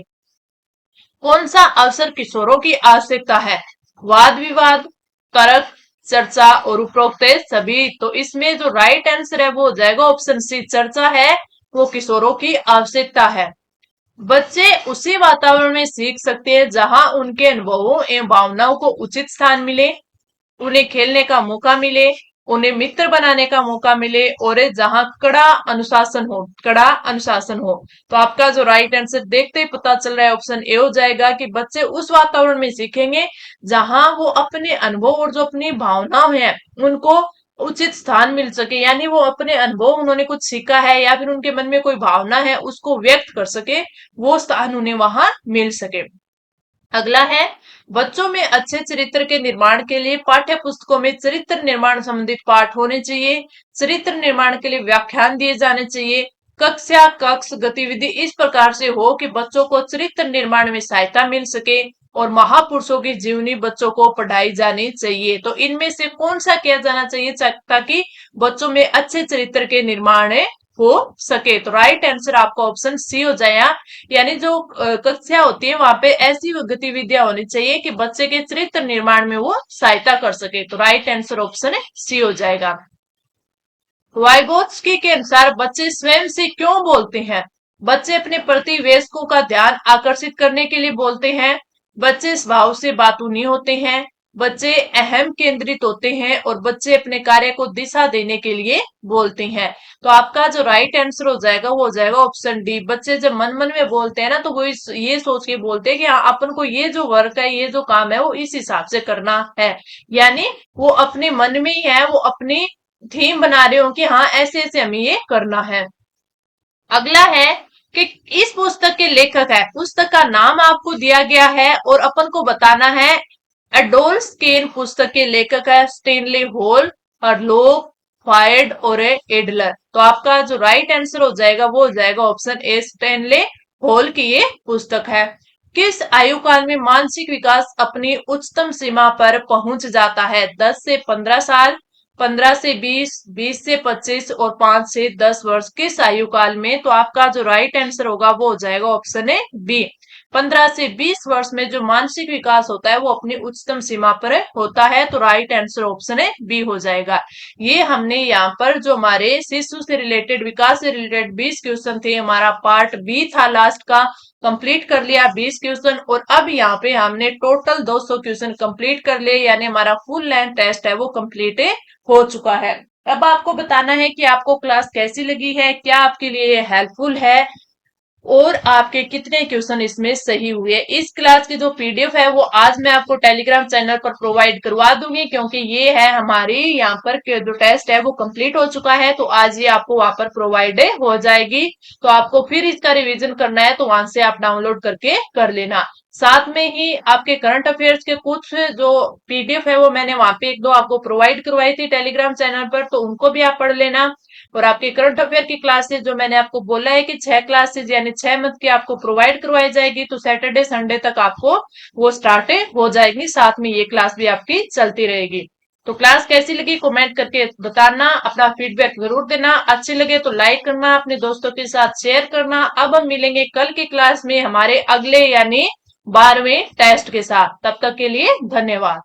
कौन सा अवसर किशोरों की आवश्यकता है? वाद विवाद, तर्क, चर्चा और उपरोक्त सभी। तो इसमें जो राइट आंसर है वो हो जाएगा ऑप्शन सी, चर्चा है वो किशोरों की आवश्यकता है। बच्चे उसी वातावरण में सीख सकते हैं जहां उनके अनुभवों एवं भावनाओं को उचित स्थान मिले, उन्हें खेलने का मौका मिले, उन्हें मित्र बनाने का मौका मिले और जहां कड़ा अनुशासन हो। तो आपका जो राइट आंसर देखते ही पता चल रहा है ऑप्शन ए हो जाएगा कि बच्चे उस वातावरण में सीखेंगे जहां वो अपने अनुभव और जो अपनी भावनाएं हैं उनको उचित स्थान मिल सके, यानी वो अपने अनुभव, उन्होंने कुछ सीखा है या फिर उनके मन में कोई भावना है उसको व्यक्त कर सके, वो स्थान उन्हें वहां मिल सके। अगला है, बच्चों में अच्छे चरित्र के निर्माण के लिए पाठ्य पुस्तकों में चरित्र निर्माण संबंधित पाठ होने चाहिए, चरित्र निर्माण के लिए व्याख्यान दिए जाने चाहिए, कक्षा कक्ष गतिविधि इस प्रकार से हो कि बच्चों को चरित्र निर्माण में सहायता मिल सके और महापुरुषों की जीवनी बच्चों को पढ़ाई जानी चाहिए। तो इनमें से कौन सा किया जाना चाहिए ताकि बच्चों में अच्छे चरित्र के निर्माण हो सके? तो राइट आंसर आपका ऑप्शन सी हो जाएगा, यानी जो कक्षा होती है वहां पे ऐसी गतिविधियां होनी चाहिए कि बच्चे के चरित्र निर्माण में वो सहायता कर सके। तो राइट आंसर ऑप्शन है सी हो जाएगा। वाइगोत्स्की के अनुसार बच्चे स्वयं से क्यों बोलते हैं? बच्चे अपने प्रतिवेशकों का ध्यान आकर्षित करने के लिए बोलते हैं, बच्चे स्वभाव से बातूनी होते हैं, बच्चे अहम केंद्रित होते हैं और बच्चे अपने कार्य को दिशा देने के लिए बोलते हैं। तो आपका जो राइट आंसर हो जाएगा वो हो जाएगा ऑप्शन डी। बच्चे जब मन मन में बोलते हैं ना तो वो ये सोच के बोलते हैं कि हाँ अपन को ये जो वर्क है, ये जो काम है वो इस हिसाब से करना है, यानी वो अपने मन में ही है, वो अपनी थीम बना रहे हो कि हाँ ऐसे ऐसे हमें ये करना है। अगला है कि इस पुस्तक के लेखक है, पुस्तक का नाम आपको दिया गया है और अपन को बताना है। एडोल्फ केन पुस्तक के लेखक है स्टेनली हॉल, और लोग फायर्ड और एडलर। तो आपका जो राइट आंसर हो जाएगा वो हो जाएगा ऑप्शन ए, स्टेनले हॉल की ये पुस्तक है। किस आयु काल में मानसिक विकास अपनी उच्चतम सीमा पर पहुंच जाता है? 10 से 15 साल, 15 से 20, 20 से 25 और 5 से 10 वर्ष। किस आयु काल में? तो आपका जो राइट आंसर होगा वो हो जाएगा ऑप्शन है बी। 15 से 20 वर्ष में जो मानसिक विकास होता है वो अपनी उच्चतम सीमा पर होता है। तो राइट आंसर ऑप्शन है बी हो जाएगा। ये हमने यहाँ पर जो हमारे शिशु से रिलेटेड, विकास से रिलेटेड 20 क्वेश्चन थे, हमारा पार्ट बी था लास्ट का, कंप्लीट कर लिया 20 क्वेश्चन। और अब यहाँ पे हमने टोटल 200 क्वेश्चन कंप्लीट कर लिए, यानी हमारा फुल लेंथ टेस्ट है वो कंप्लीट हो चुका है। अब आपको बताना है कि आपको क्लास कैसी लगी है, क्या आपके लिए हेल्पफुल है और आपके कितने क्वेश्चन इसमें सही हुए। इस क्लास की जो पीडीएफ है वो आज मैं आपको टेलीग्राम चैनल पर प्रोवाइड करवा दूंगी, क्योंकि ये है हमारी यहाँ पर जो टेस्ट है वो कंप्लीट हो चुका है, तो आज ये आपको वहां पर प्रोवाइड हो जाएगी। तो आपको फिर इसका रिवीजन करना है तो वहां से आप डाउनलोड करके कर लेना। साथ में ही आपके करंट अफेयर्स के कुछ जो पीडीएफ है वो मैंने वहां पे एक दो आपको प्रोवाइड करवाई थी टेलीग्राम चैनल पर, तो उनको भी आप पढ़ लेना। और आपके करंट अफेयर की क्लासेस जो मैंने आपको बोला है कि 6 क्लासेस यानी 6 मंथ की आपको प्रोवाइड करवाई जाएगी, तो सैटरडे संडे तक आपको वो स्टार्ट हो जाएगी, साथ में ये क्लास भी आपकी चलती रहेगी। तो क्लास कैसी लगी कमेंट करके बताना, अपना फीडबैक जरूर देना। अच्छी लगे तो लाइक करना, अपने दोस्तों के साथ शेयर करना। अब हम मिलेंगे कल की क्लास में हमारे अगले यानी 12वें टेस्ट के साथ। तब तक के लिए धन्यवाद।